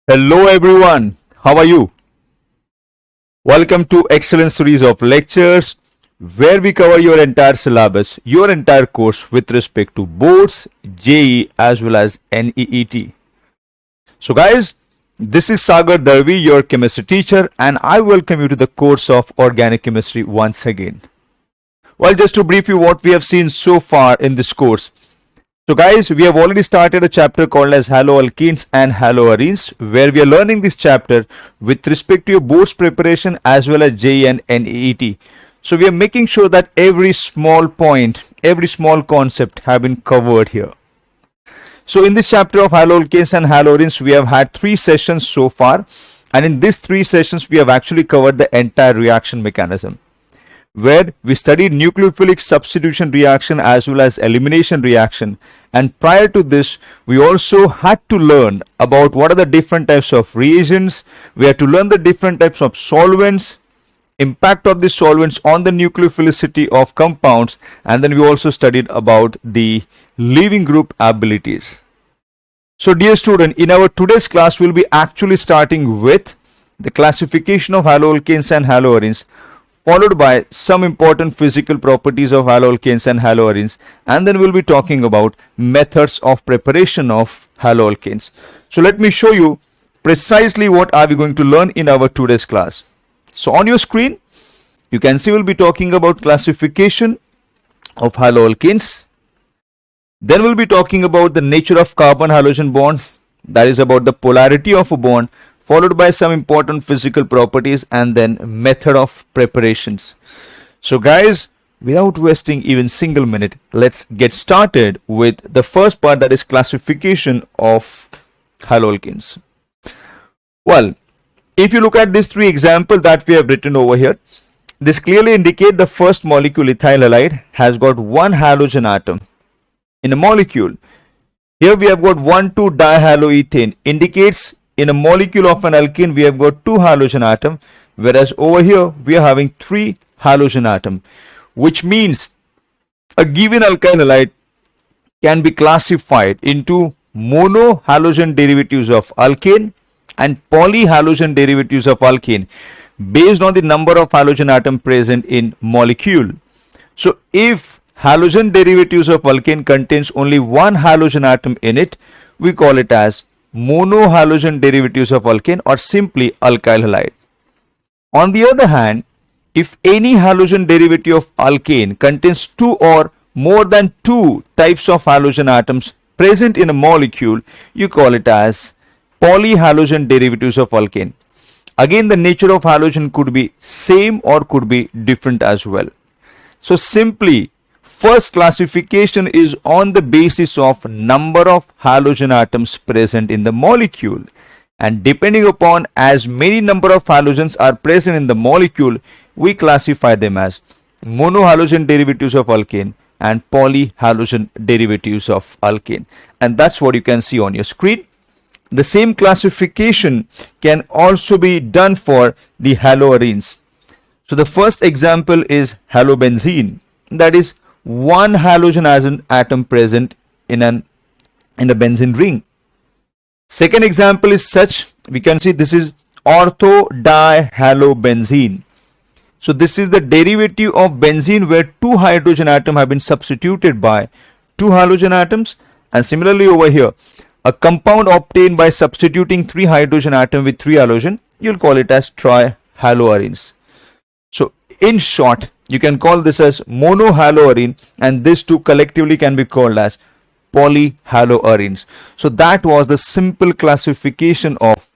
Hello everyone, how are you? Welcome to excellent series of lectures where we cover your entire syllabus, your entire course with respect to boards, JEE as well as NEET. So guys, this is Sagar Darvi, your chemistry teacher, and I welcome you to the course of organic chemistry once again. Well, just to brief you what we have seen so far in this course. So guys, we have already started a chapter called as Haloalkanes and Haloarenes, where we are learning this chapter with respect to your boards preparation as well as JEE and NEET. So we are making sure that every small point, every small concept have been covered here. So in this chapter of Haloalkanes and Haloarenes, we have had 3 sessions so far, and in these 3 sessions we have actually covered the entire reaction mechanism, where we studied nucleophilic substitution reaction as well as elimination reaction. And prior to this, we also had to learn about what are the different types of reagents. We had to learn the different types of solvents, impact of the solvents on the nucleophilicity of compounds, and then we also studied about the leaving group abilities. So dear student, in our today's class, we'll be actually starting with the classification of haloalkanes and haloarenes, followed by some important physical properties of haloalkanes and haloarenes, and then we'll be talking about methods of preparation of haloalkanes. So let me show you precisely what are we going to learn in our today's class. So on your screen, you can see we'll be talking about classification of haloalkanes. Then we'll be talking about the nature of carbon-halogen bond, that is about the polarity of a bond, followed by some important physical properties, and then method of preparations. So guys, without wasting even single minute, let's get started with the first part, that is classification of haloalkanes. Well, if you look at these 3 examples that we have written over here, this clearly indicate the first molecule, ethyl halide, has got 1 halogen atom in a molecule. Here we have got 1,2-dihaloethane, indicates in a molecule of an alkene we have got 2 halogen atom, whereas over here we are having 3 halogen atom, which means a given alkyl halide can be classified into mono halogen derivatives of alkane and polyhalogen derivatives of alkane based on the number of halogen atom present in molecule. So if halogen derivatives of alkane contains only 1 halogen atom in it, we call it as monohalogen derivatives of alkane or simply alkyl halide. On the other hand, if any halogen derivative of alkane contains 2 or more than 2 types of halogen atoms present in a molecule, you call it as polyhalogen derivatives of alkane. Again, the nature of halogen could be same or could be different as well. So simply, first classification is on the basis of number of halogen atoms present in the molecule, and depending upon as many number of halogens are present in the molecule, we classify them as monohalogen derivatives of alkane and polyhalogen derivatives of alkane, and that's what you can see on your screen. The same classification can also be done for the haloarenes. So the first example is halobenzene, that is 1 halogen atom present in a benzene ring. Second example is such, we can see this is ortho-dihalobenzene. So this is the derivative of benzene where 2 hydrogen atoms have been substituted by 2 halogen atoms, and similarly over here, a compound obtained by substituting 3 hydrogen atoms with 3 halogen, you'll call it as trihaloarenes. So in short, you can call this as monohaloarene, and these 2 collectively can be called as polyhaloarenes. So that was the simple classification of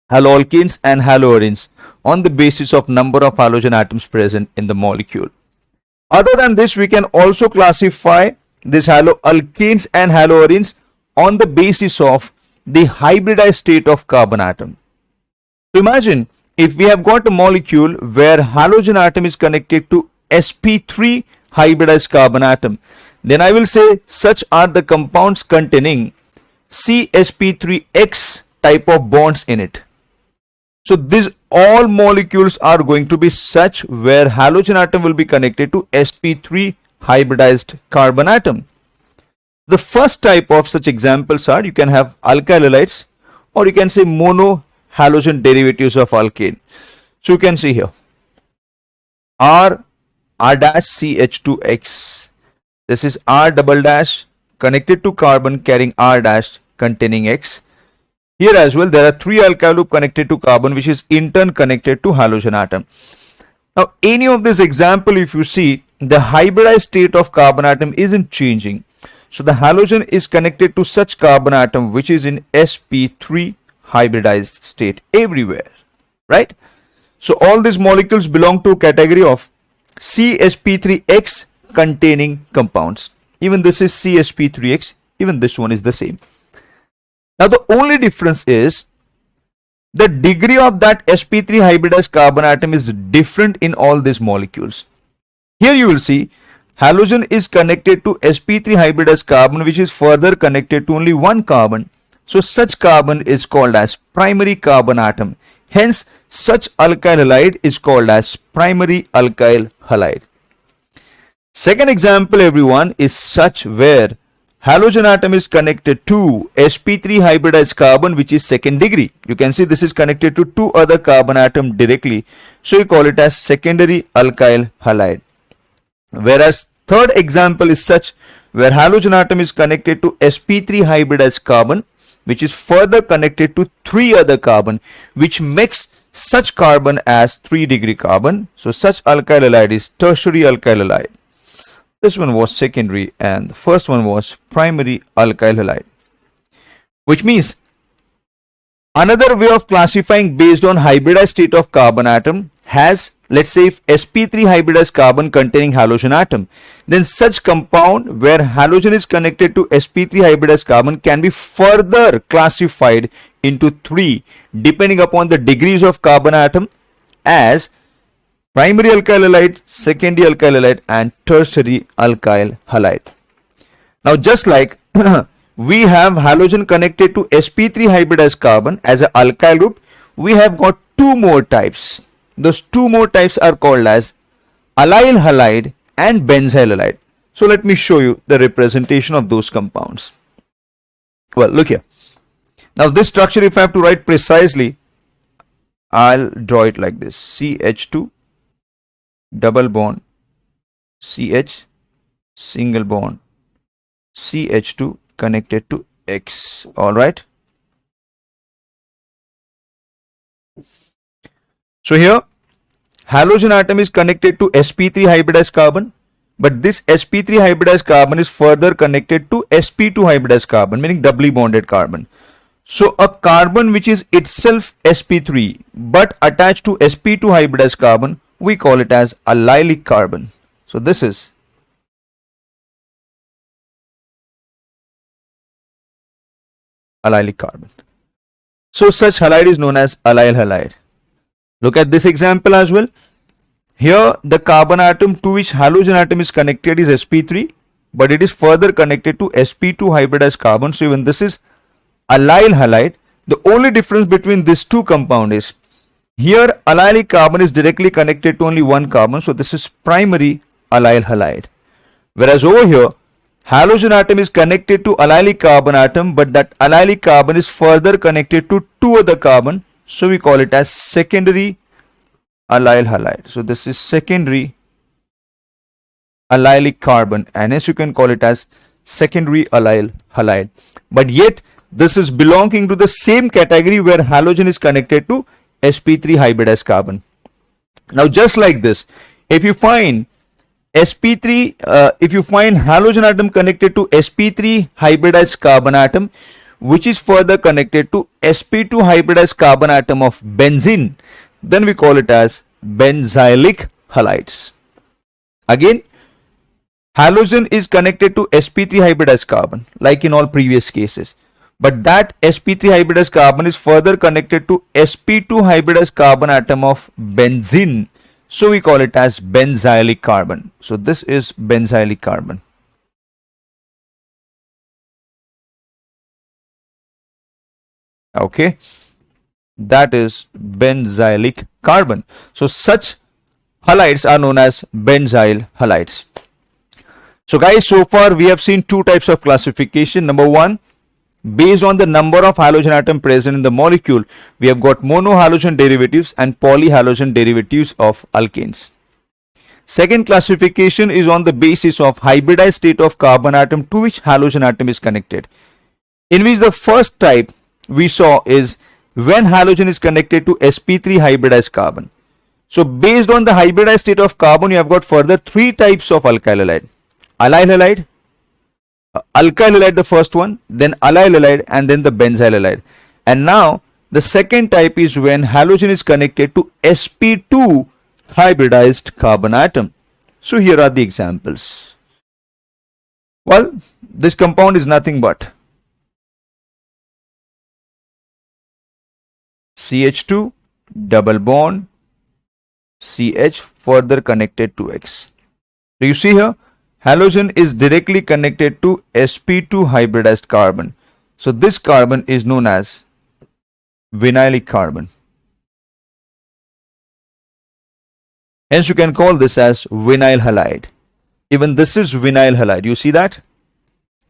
haloalkanes and haloarenes on the basis of number of halogen atoms present in the molecule. Other than this, we can also classify these haloalkanes and haloarenes on the basis of the hybridized state of carbon atom. So imagine if we have got a molecule where halogen atom is connected to sp3 hybridized carbon atom, then I will say such are the compounds containing CsP3x type of bonds in it. So these all molecules are going to be such where halogen atom will be connected to sp3 hybridized carbon atom. The first type of such examples are, you can have alkyl halides or you can say mono halogen derivatives of alkane. So you can see here R dash CH2X. This is R double dash connected to carbon carrying R dash containing X. Here as well there are 3 alkyl loop connected to carbon, which is in turn connected to halogen atom. Now any of this example, if you see, the hybridized state of carbon atom isn't changing. So the halogen is connected to such carbon atom which is in sp3 hybridized state everywhere, right? So all these molecules belong to a category of CsP3X containing compounds. Even this is CsP3X, even this one is the same. Now the only difference is the degree of that sp3 hybridized carbon atom is different in all these molecules. Here you will see halogen is connected to sp3 hybridized carbon, which is further connected to only one carbon. So such carbon is called as primary carbon atom. Hence such alkyl halide is called as primary alkyl halide. Second example everyone is such where halogen atom is connected to sp3 hybridized carbon, which is second degree. You can see this is connected to 2 other carbon atom directly. So you call it as secondary alkyl halide. Whereas third example is such where halogen atom is connected to sp3 hybridized carbon, which is further connected to 3 other carbon, which makes such carbon as 3 degree carbon. So such alkyl halide is tertiary alkyl halide. This one was secondary and the first one was primary alkyl halide. Which means another way of classifying based on hybridized state of carbon atom has, let's say, if sp3 hybridized carbon containing halogen atom, then such compound where halogen is connected to sp3 hybridized carbon can be further classified into 3 depending upon the degrees of carbon atom as primary alkyl halide, secondary alkyl halide and tertiary alkyl halide. Now just like we have halogen connected to sp3 hybridized carbon as an alkyl group, we have got 2 more types. Those 2 more types are called as allyl halide and benzyl halide. So let me show you the representation of those compounds. Well, look here. Now this structure, if I have to write precisely, I'll draw it like this: CH2 double bond CH single bond CH2 connected to X. All right. So here halogen atom is connected to sp3 hybridized carbon, but this sp3 hybridized carbon is further connected to sp2 hybridized carbon, meaning doubly bonded carbon. So a carbon which is itself sp3 but attached to sp2 hybridized carbon, we call it as allylic carbon. So this is allylic carbon. So such halide is known as allyl halide. Look at this example as well. Here the carbon atom to which halogen atom is connected is sp3, but it is further connected to sp2 hybridized carbon. So even this is allyl halide. The only difference between these 2 compounds is here allylic carbon is directly connected to only one carbon. So this is primary allyl halide. Whereas over here halogen atom is connected to allylic carbon atom, but that allylic carbon is further connected to 2 other carbon. So we call it as secondary allyl halide. So this is secondary allylic carbon, and hence you can call it as secondary allyl halide. But yet this is belonging to the same category where halogen is connected to sp3 hybridized carbon. Now just like this, if you find if you find halogen atom connected to sp3 hybridized carbon atom, which is further connected to sp2 hybridized carbon atom of benzene, then we call it as benzylic halides. Again, halogen is connected to sp3 hybridized carbon like in all previous cases, but that sp3 hybridized carbon is further connected to sp2 hybridized carbon atom of benzene. So we call it as benzylic carbon. So this is benzylic carbon. Okay, that is benzylic carbon. So such halides are known as benzyl halides. So guys, so far we have seen 2 types of classification. Number 1, based on the number of halogen atom present in the molecule, we have got monohalogen derivatives and polyhalogen derivatives of alkanes. Second classification is on the basis of hybridized state of carbon atom to which halogen atom is connected, in which the first type we saw is when halogen is connected to sp3 hybridized carbon. So based on the hybridized state of carbon, you have got further three types of alkyl halide. Allyl halide, alkyl halide the first one, then allyl halide, and then the benzyl halide. And now the second type is when halogen is connected to sp2 hybridized carbon atom. So here are the examples. Well, this compound is nothing but CH2 double bond CH further connected to X. So you see here, halogen is directly connected to sp2 hybridized carbon. So this carbon is known as vinylic carbon. Hence you can call this as vinyl halide. Even this is vinyl halide. You see that?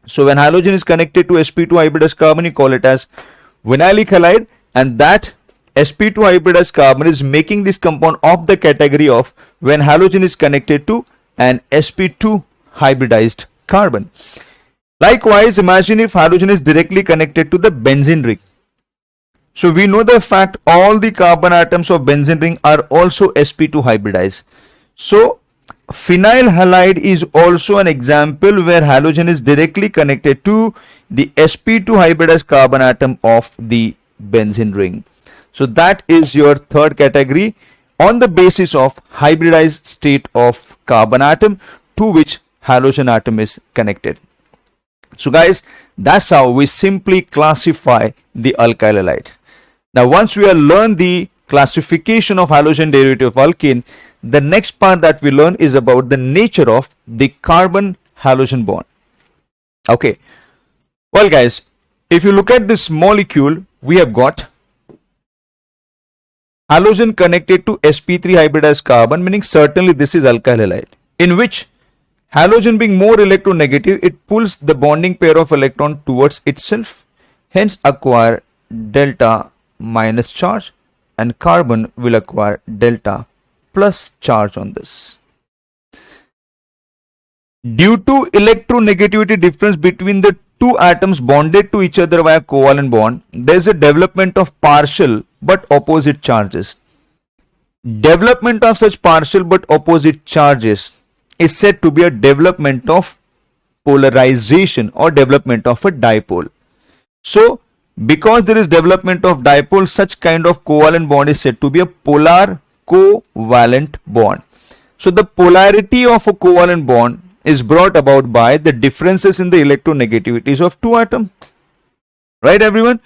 So when halogen is connected to sp2 hybridized carbon, you call it as vinylic halide, and that sp2 hybridized carbon is making this compound of the category of when halogen is connected to an sp2 hybridized carbon. Likewise, imagine if halogen is directly connected to the benzene ring. So we know the fact all the carbon atoms of benzene ring are also sp2 hybridized. So phenyl halide is also an example where halogen is directly connected to the sp2 hybridized carbon atom of the benzene ring. So that is your third category on the basis of hybridized state of carbon atom to which halogen atom is connected. So guys, that's how we simply classify the alkyl halide. Now once we have learned the classification of halogen derivative of alkane, the next part that we learn is about the nature of the carbon halogen bond. Okay. Well guys, if you look at this molecule, we have got halogen connected to sp3 hybridized carbon, meaning certainly this is alkyl halide, in which halogen being more electronegative, it pulls the bonding pair of electron towards itself, hence acquire delta minus charge, and carbon will acquire delta plus charge on this. Due to electronegativity difference between the two atoms bonded to each other via covalent bond, there is a development of partial but opposite charges. Development of such partial but opposite charges is said to be a development of polarization or development of a dipole. So because there is development of dipole, such kind of covalent bond is said to be a polar covalent bond. So the polarity of a covalent bond is brought about by the differences in the electronegativities of two atoms. Right everyone?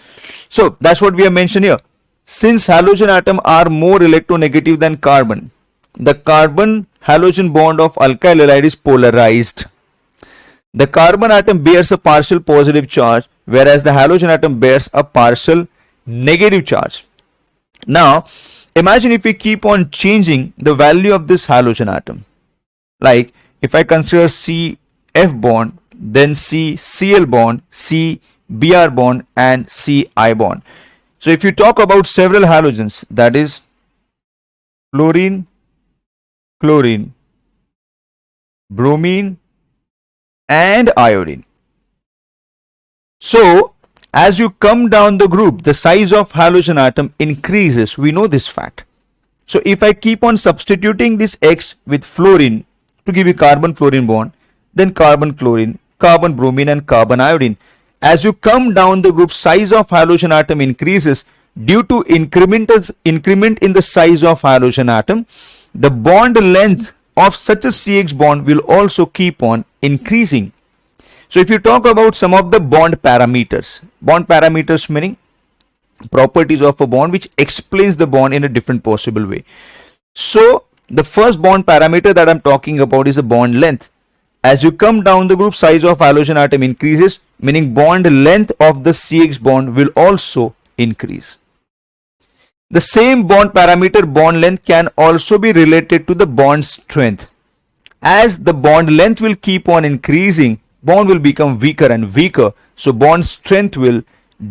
So that's what we have mentioned here. Since halogen atoms are more electronegative than carbon, the carbon halogen bond of alkyl halide is polarized. The carbon atom bears a partial positive charge, whereas the halogen atom bears a partial negative charge. Now imagine if we keep on changing the value of this halogen atom, like if I consider CF bond, then CCl bond, CBr bond, and CI bond. So if you talk about several halogens, that is fluorine, chlorine, bromine, and iodine. So as you come down the group, the size of halogen atom increases. We know this fact. So if I keep on substituting this X with fluorine to give you carbon fluorine bond, then carbon chlorine, carbon bromine, and carbon iodine. As you come down the group, size of halogen atom increases due to increment in the size of halogen atom. The bond length of such a CH bond will also keep on increasing. So if you talk about some of the bond parameters meaning properties of a bond which explains the bond in a different possible way. So the first bond parameter that I'm talking about is the bond length. As you come down the group, size of halogen atom increases, meaning bond length of the CH bond will also increase. The same bond parameter, bond length, can also be related to the bond strength. As the bond length will keep on increasing, bond will become weaker and weaker. So bond strength will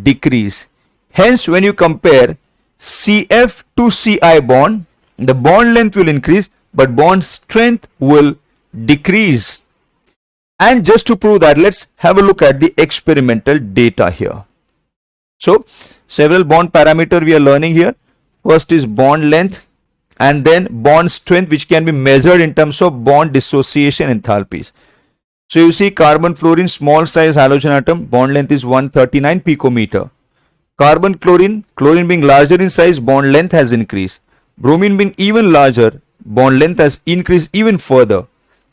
decrease. Hence, when you compare CF to CI bond, the bond length will increase, but bond strength will decrease. And just to prove that, let's have a look at the experimental data here. So, several bond parameters we are learning here. First is bond length, and then bond strength, which can be measured in terms of bond dissociation enthalpies. So you see carbon fluorine small size halogen atom, bond length is 139 picometer. Carbon chlorine being larger in size, bond length has increased. Bromine being even larger, bond length has increased even further.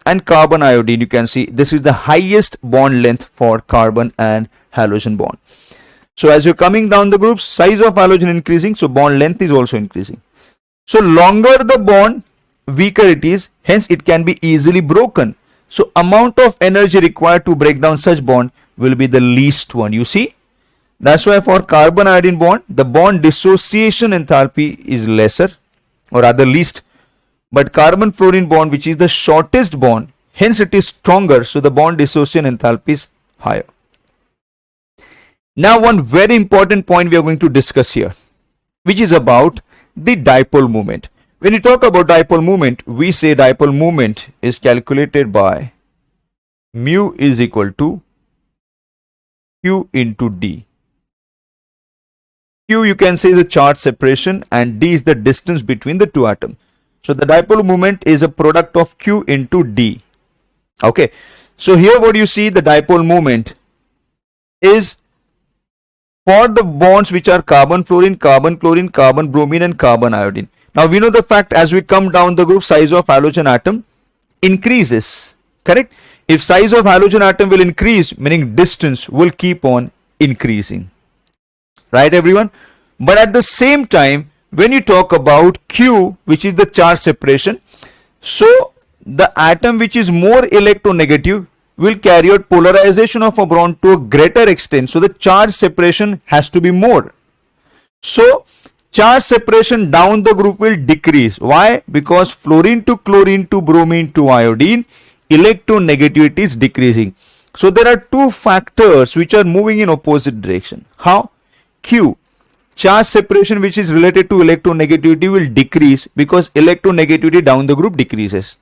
And carbon iodine, you can see this is the highest bond length for carbon and halogen bond. So as you're coming down the groups, size of halogen increasing, so bond length is also increasing. So longer the bond, weaker it is, hence it can be easily broken. So amount of energy required to break down such bond will be the least one. You see, that's why for carbon iodine bond, the bond dissociation enthalpy is lesser, or rather least. But carbon fluorine bond, which is the shortest bond, hence it is stronger, so the bond dissociation enthalpy is higher. Now one very important point we are going to discuss here, which is about the dipole moment. When you talk about dipole moment, we say dipole moment is calculated by mu is equal to Q into D. Q, you can say, is the charge separation, and D is the distance between the two atoms. So the dipole moment is a product of Q into D. Okay. So here what you see, the dipole moment is for the bonds which are carbon fluorine, carbon chlorine, carbon bromine, and carbon iodine. Now we know the fact, as we come down the group, size of halogen atom increases. Correct? If size of halogen atom will increase, meaning distance will keep on increasing. Right, everyone? But at the same time, when you talk about Q, which is the charge separation, so the atom which is more electronegative will carry out polarization of a bond to a greater extent. So the charge separation has to be more. So charge separation down the group will decrease. Why? Because fluorine to chlorine to bromine to iodine, electronegativity is decreasing. So there are two factors which are moving in opposite direction. How? Q, charge separation, which is related to electronegativity, will decrease because electronegativity down the group decreases.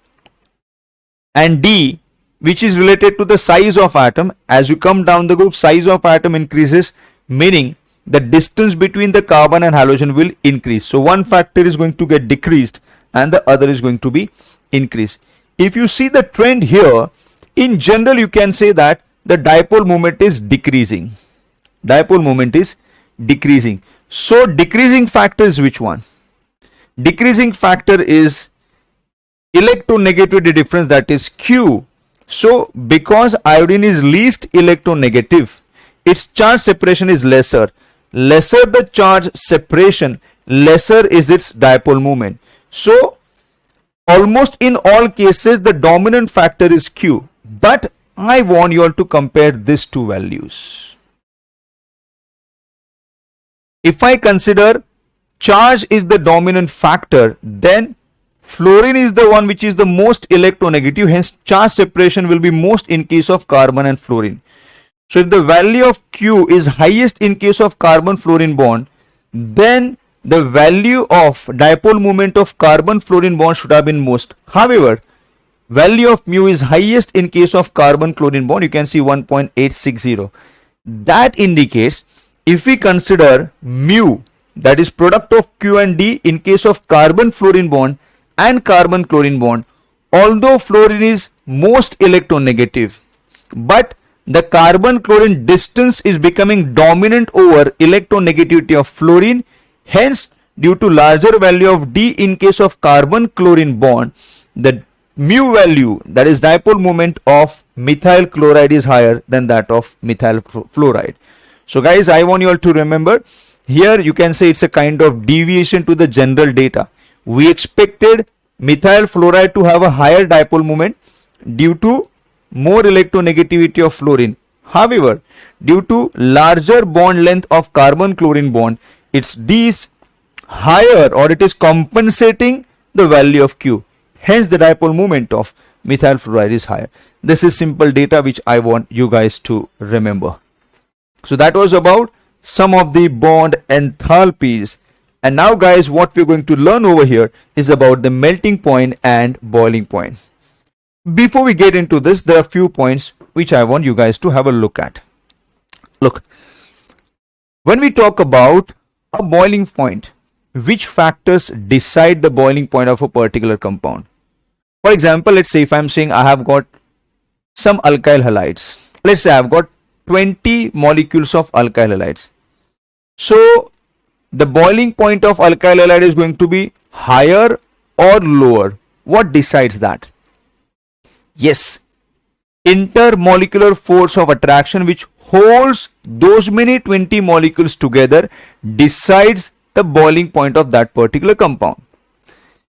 And D, which is related to the size of atom, as you come down the group, size of atom increases, meaning the distance between the carbon and halogen will increase. So one factor is going to get decreased and the other is going to be increased. If you see the trend here, in general you can say that the dipole moment is decreasing. Dipole moment is decreasing. So decreasing factor is which one? Decreasing factor is electronegativity difference, that is Q. So because iodine is least electronegative, its charge separation is lesser. Lesser the charge separation, lesser is its dipole moment. So almost in all cases the dominant factor is Q. But I want you all to compare these two values. If I consider charge is the dominant factor, then fluorine is the one which is the most electronegative, hence charge separation will be most in case of carbon and fluorine. So if the value of Q is highest in case of carbon fluorine bond, then the value of dipole moment of carbon fluorine bond should have been most. However, value of mu is highest in case of carbon chlorine bond, you can see 1.860. That indicates if we consider mu, that is product of Q and D in case of carbon fluorine bond and carbon chlorine bond, although fluorine is most electronegative, but the carbon chlorine distance is becoming dominant over electronegativity of fluorine. Hence, due to larger value of D in case of carbon chlorine bond, the mu value, that is dipole moment of methyl chloride, is higher than that of methyl fluoride. So guys, I want you all to remember, here you can say it's a kind of deviation to the general data. We expected methyl fluoride to have a higher dipole moment due to more electronegativity of fluorine. However, due to larger bond length of carbon chlorine bond, its D is higher, or it is compensating the value of Q. Hence the dipole moment of methyl fluoride is higher. This is simple data which I want you guys to remember. So that was about some of the bond enthalpies. And now guys, what we're going to learn over here is about the melting point and boiling point. Before we get into this, there are a few points which I want you guys to have a look at. Look, when we talk about a boiling point, which factors decide the boiling point of a particular compound? For example, let's say if I'm saying I have got some alkyl halides. Let's say I've got 20 molecules of alkyl halides. So the boiling point of alkyl halide is going to be higher or lower. What decides that? Yes, intermolecular force of attraction which holds those many 20 molecules together decides the boiling point of that particular compound.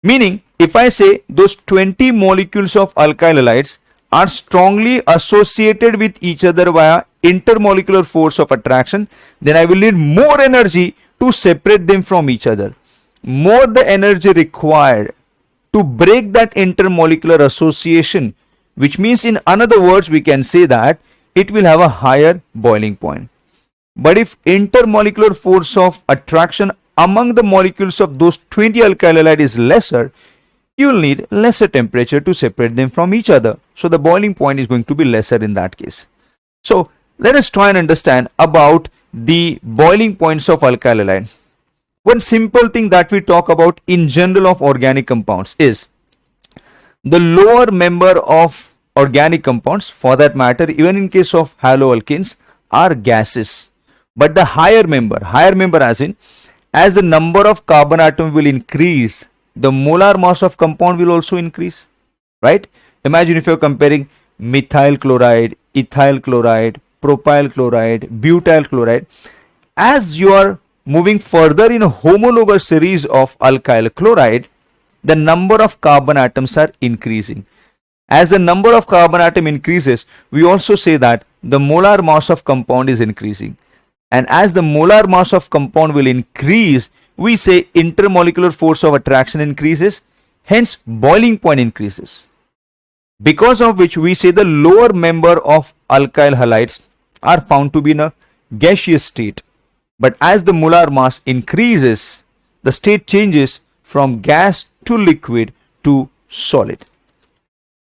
Meaning, if I say those 20 molecules of alkyl halides are strongly associated with each other via intermolecular force of attraction, then I will need more energy to separate them from each other. More the energy required to break that intermolecular association, which means in other words we can say that it will have a higher boiling point. But if intermolecular force of attraction among the molecules of those 20 alkyl halide is lesser, you will need lesser temperature to separate them from each other. So the boiling point is going to be lesser in that case. So let us try and understand about the boiling points of alkyl halide. One simple thing that we talk about in general of organic compounds is the lower member of organic compounds, for that matter even in case of haloalkanes, are gases. But the higher member as in, as the number of carbon atom will increase, the molar mass of compound will also increase, right? Imagine if you're comparing methyl chloride, ethyl chloride, propyl chloride, butyl chloride. As you are moving further in a homologous series of alkyl chloride, the number of carbon atoms are increasing. As the number of carbon atom increases, we also say that the molar mass of compound is increasing. And as the molar mass of compound will increase, we say intermolecular force of attraction increases, hence boiling point increases. Because of which we say the lower member of alkyl halides are found to be in a gaseous state. But as the molar mass increases, the state changes from gas to liquid to solid.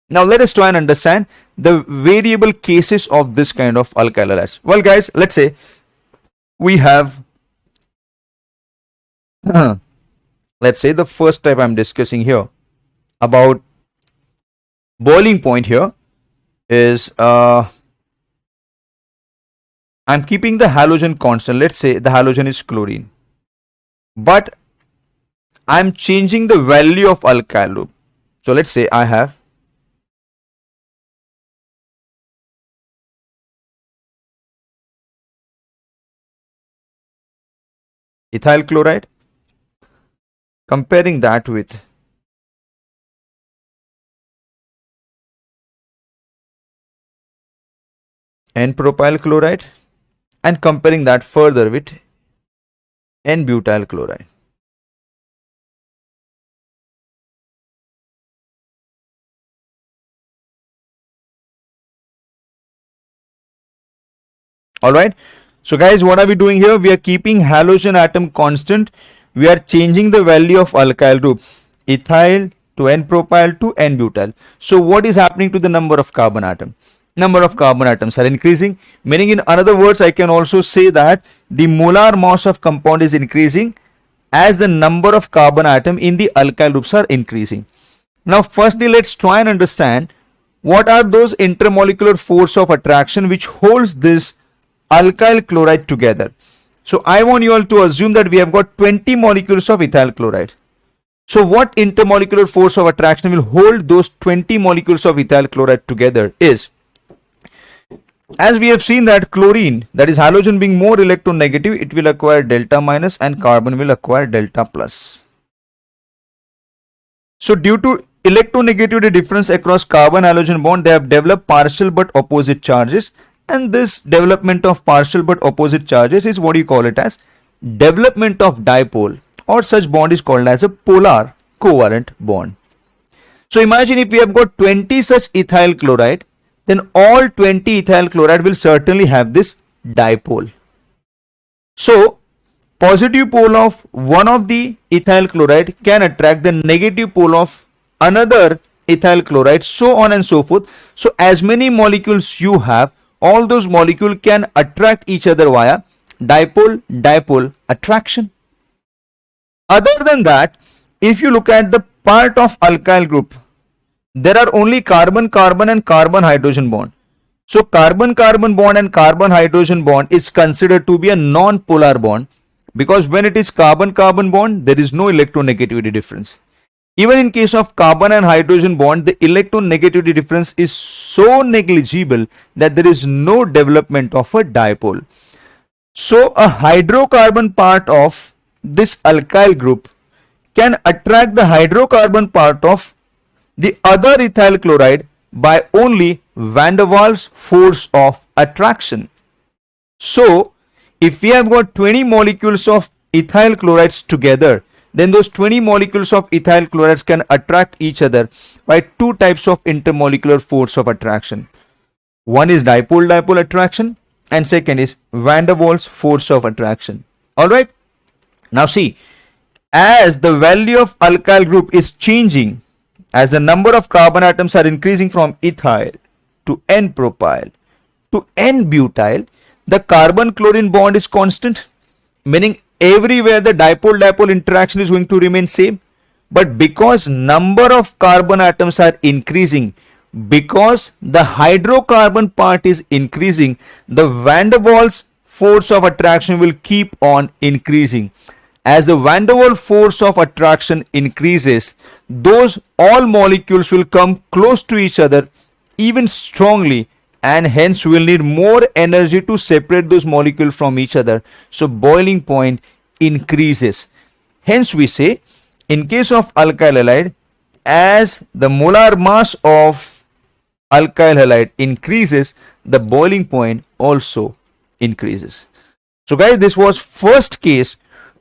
Now let us try and understand the variable cases of this kind of alkyl halides. Well guys, let's say we have let's say the first type I'm discussing here about boiling point here is I'm keeping the halogen constant. Let's say the halogen is chlorine, but I'm changing the value of alkyl group. So let's say I have ethyl chloride, comparing that with N-propyl chloride, and comparing that further with N-butyl chloride. Alright, so guys, what are we doing here? We are keeping halogen atom constant. We are changing the value of alkyl group, ethyl to N-propyl to N-butyl. So what is happening to the number of carbon atom? Number of carbon atoms are increasing, meaning in other words I can also say that the molar mass of compound is increasing as the number of carbon atom in the alkyl groups are increasing. Now firstly let's try and understand what are those intermolecular force of attraction which holds this alkyl chloride together. So I want you all to assume that we have got 20 molecules of ethyl chloride. So what intermolecular force of attraction will hold those 20 molecules of ethyl chloride together is, as we have seen that chlorine, that is halogen being more electronegative, it will acquire delta minus and carbon will acquire delta plus. So due to electronegativity difference across carbon halogen bond, they have developed partial but opposite charges, and this development of partial but opposite charges is what you call it as development of dipole, or such bond is called as a polar covalent bond. So imagine if we have got 20 such ethyl chloride, then all 20 ethyl chloride will certainly have this dipole. So positive pole of one of the ethyl chloride can attract the negative pole of another ethyl chloride, so on and so forth. So as many molecules you have, all those molecules can attract each other via dipole attraction. Other than that, if you look at the part of alkyl group, there are only carbon-carbon and carbon-hydrogen bond. So carbon-carbon bond and carbon-hydrogen bond is considered to be a non-polar bond, because when it is carbon-carbon bond, there is no electronegativity difference. Even in case of carbon and hydrogen bond, the electronegativity difference is so negligible that there is no development of a dipole. So a hydrocarbon part of this alkyl group can attract the hydrocarbon part of the other ethyl chloride by only van der Waals force of attraction. So if we have got 20 molecules of ethyl chlorides together, then those 20 molecules of ethyl chlorides can attract each other by two types of intermolecular force of attraction. One is dipole-dipole attraction and second is van der Waals force of attraction. Alright, now see, as the value of alkyl group is changing, as the number of carbon atoms are increasing from ethyl to N-propyl to N-butyl, the carbon-chlorine bond is constant, meaning everywhere the dipole-dipole interaction is going to remain same. But because number of carbon atoms are increasing, because the hydrocarbon part is increasing, the van der Waals force of attraction will keep on increasing. As the van der Waals force of attraction increases, those all molecules will come close to each other even strongly, and hence we will need more energy to separate those molecules from each other. So boiling point increases. Hence we say, in case of alkyl halide, as the molar mass of alkyl halide increases, the boiling point also increases. So guys, this was first case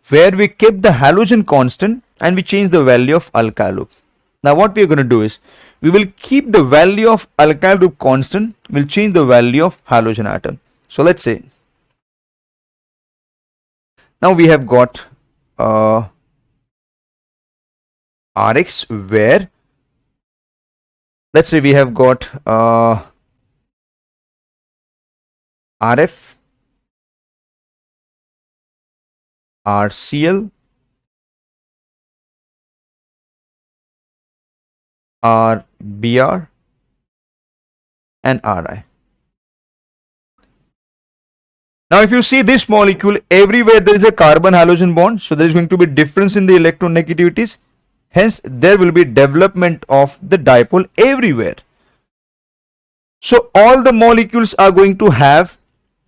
where we kept the halogen constant and we changed the value of alkyl group. Now what we are going to do is, we will keep the value of alkyl group constant, we'll change the value of halogen atom. So let's say, now we have got Rx, where let's say we have got RF, RCl, RBr and Ri. Now if you see this molecule, everywhere there is a carbon halogen bond, so there is going to be difference in the electronegativities, hence there will be development of the dipole everywhere. So all the molecules are going to have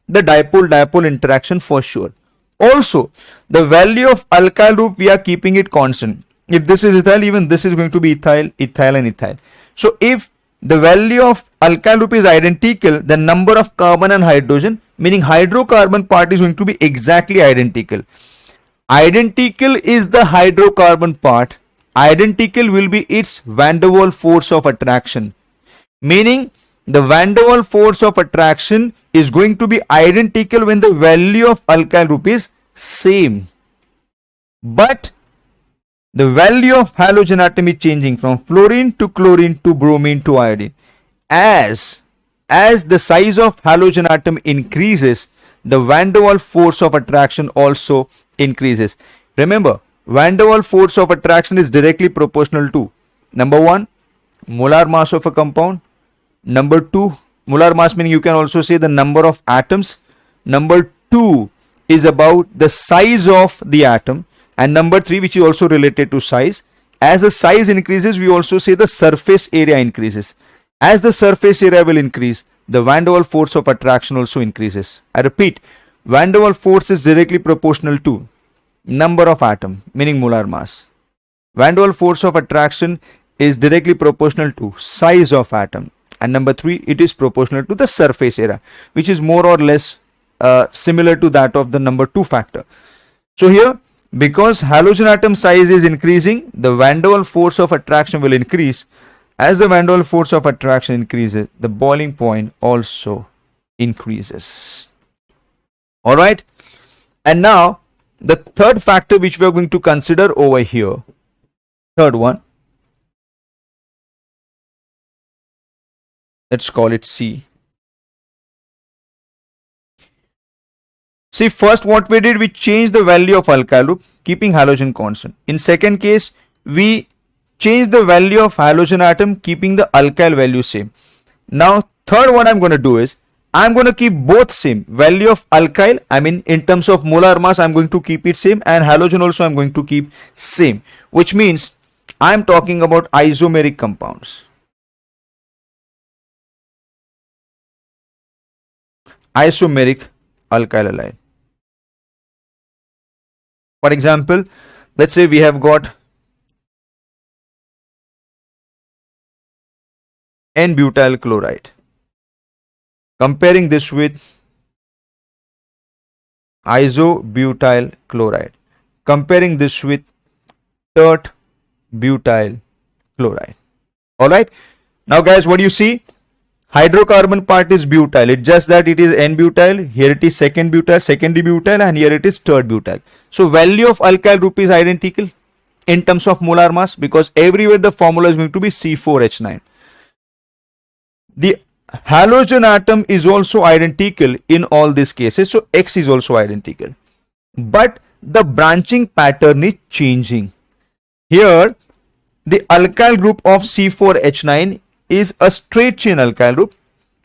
the dipole-dipole interaction for sure. Also, the value of alkyl group, we are keeping it constant. If this is ethyl, even this is going to be ethyl, ethyl and ethyl. So if the value of alkyl group is identical, the number of carbon and hydrogen, meaning hydrocarbon part, is going to be exactly identical. Identical is the hydrocarbon part. Identical will be its van der Waals force of attraction. Meaning the van der Waals force of attraction is going to be identical when the value of alkyl group is same. But the value of halogen atom is changing from fluorine to chlorine to bromine to iodine. As the size of halogen atom increases, the van der Waals force of attraction also increases. Remember, van der Waals force of attraction is directly proportional to, number 1, molar mass of a compound. Number 2, molar mass, meaning you can also say the number of atoms. Number 2 is about the size of the atom. And number 3, which is also related to size. As the size increases, we also say the surface area increases. As the surface area will increase, the van der Waals force of attraction also increases. I repeat, van der Waals force is directly proportional to number of atom, meaning molar mass. Van der Waals force of attraction is directly proportional to size of atom. And number 3, it is proportional to the surface area, which is more or less similar to that of the number 2 factor. So here, because halogen atom size is increasing, the van der Waals force of attraction will increase. As the van der Waals force of attraction increases, the boiling point also increases. All right. And now the third factor which we are going to consider over here, third one, let's call it C. See, first what we did, we changed the value of alkyl group, keeping halogen constant. In second case, we changed the value of halogen atom, keeping the alkyl value same. Now, third what I'm going to do is, I'm going to keep both same. Value of alkyl, I mean in terms of molar mass, I'm going to keep it same, and halogen also I'm going to keep same. Which means, I'm talking about isomeric compounds. Isomeric alkyl halide. For example, let's say we have got N-butyl chloride. Comparing this with isobutyl chloride. Comparing this with tert butyl chloride. Alright. Now guys, what do you see? Hydrocarbon part is butyl. It's just that it is N-butyl. Here it is second butyl, secondary butyl, and here it is third butyl. So value of alkyl group is identical in terms of molar mass, because everywhere the formula is going to be C4H9. The halogen atom is also identical in all these cases. So X is also identical. But the branching pattern is changing. Here the alkyl group of C4H9 is a straight chain alkyl group.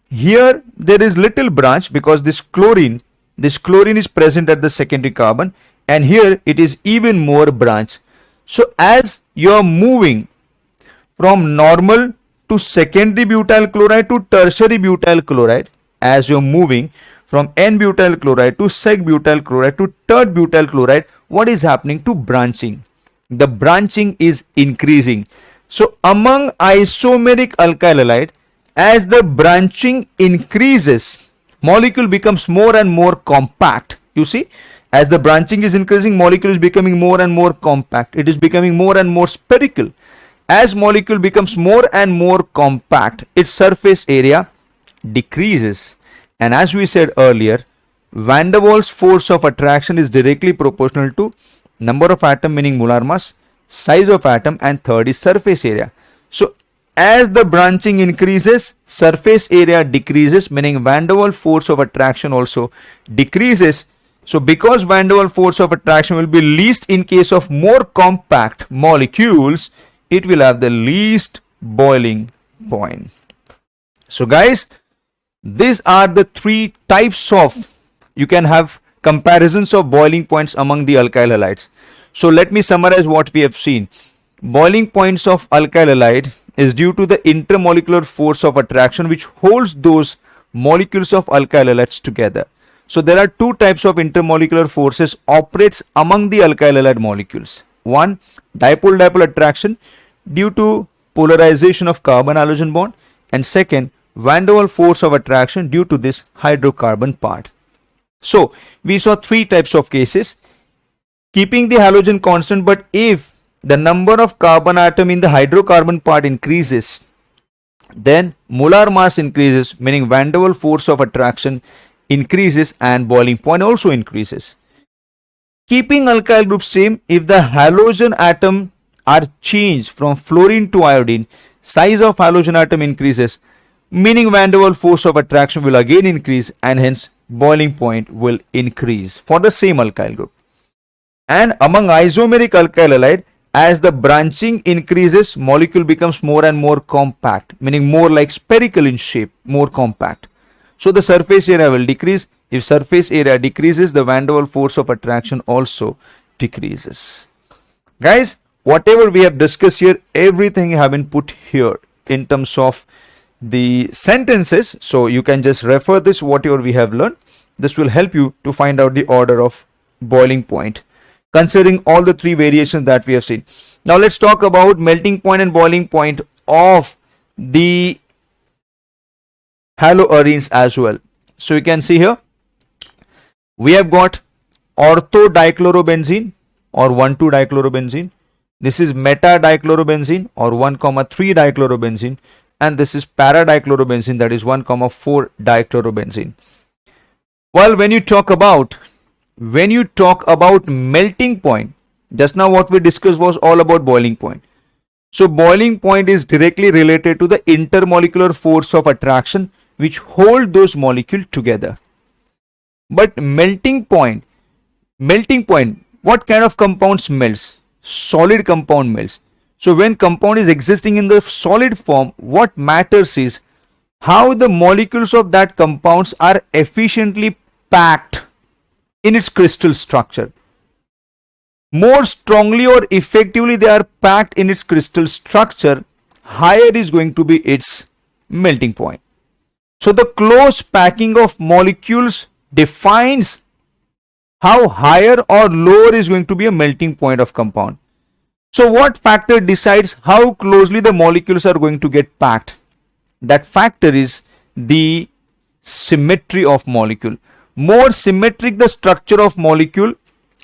Here there is little branch because this chlorine is present at the secondary carbon, and here it is even more branch. So as you are moving from normal to secondary butyl chloride to tertiary butyl chloride, as you are moving from N-butyl chloride to sec-butyl chloride to tert butyl chloride, what is happening to branching? The branching is increasing. So among isomeric alkyl halide, as the branching increases, molecule becomes more and more compact. You see, as the branching is increasing, molecule is becoming more and more compact. It is becoming more and more spherical. As molecule becomes more and more compact, its surface area decreases. And as we said earlier, van der Waals force of attraction is directly proportional to number of atom, meaning molar mass, size of atom, and third is surface area. So as the branching increases, surface area decreases, meaning van der Waals force of attraction also decreases. So because van der Waals force of attraction will be least in case of more compact molecules, it will have the least boiling point. So guys, these are the three types of, you can have comparisons of boiling points among the alkyl halides. So let me summarize what we have seen. Boiling points of alkyl halide is due to the intermolecular force of attraction which holds those molecules of alkyl halides together. So there are two types of intermolecular forces operates among the alkyl halide molecules. One, dipole-dipole attraction due to polarization of carbon-halogen bond, and second, van der Waals force of attraction due to this hydrocarbon part. So we saw three types of cases. Keeping the halogen constant, but if the number of carbon atom in the hydrocarbon part increases, then molar mass increases, meaning van der Waals force of attraction increases and boiling point also increases. Keeping alkyl group same, if the halogen atom are changed from fluorine to iodine, size of halogen atom increases, meaning van der Waals force of attraction will again increase, and hence boiling point will increase for the same alkyl group. And among isomeric alkyl halide, as the branching increases, molecule becomes more and more compact, meaning more like spherical in shape, more compact. So the surface area will decrease. If surface area decreases, the van der Waals force of attraction also decreases. Guys, whatever we have discussed here, everything have been put here in terms of the sentences. So you can just refer this, whatever we have learned. This will help you to find out the order of boiling point, considering all the three variations that we have seen. Now let's talk about melting point and boiling point of the haloarenes as well. So you can see here, we have got ortho-dichlorobenzene or 1,2-dichlorobenzene. This is meta-dichlorobenzene or 1,3 dichlorobenzene, and this is para-dichlorobenzene, that is 1,4 dichlorobenzene. Well, when you talk about melting point, just now what we discussed was all about boiling point. So boiling point is directly related to the intermolecular force of attraction which hold those molecules together. But melting point, what kind of compounds melts? Solid compound melts. So when compound is existing in the solid form, what matters is how the molecules of that compounds are efficiently packed in its crystal structure. More strongly or effectively they are packed in its crystal structure, higher is going to be its melting point. So the close packing of molecules defines how higher or lower is going to be a melting point of compound. So what factor decides how closely the molecules are going to get packed? That factor is the symmetry of molecule. More symmetric the structure of molecule,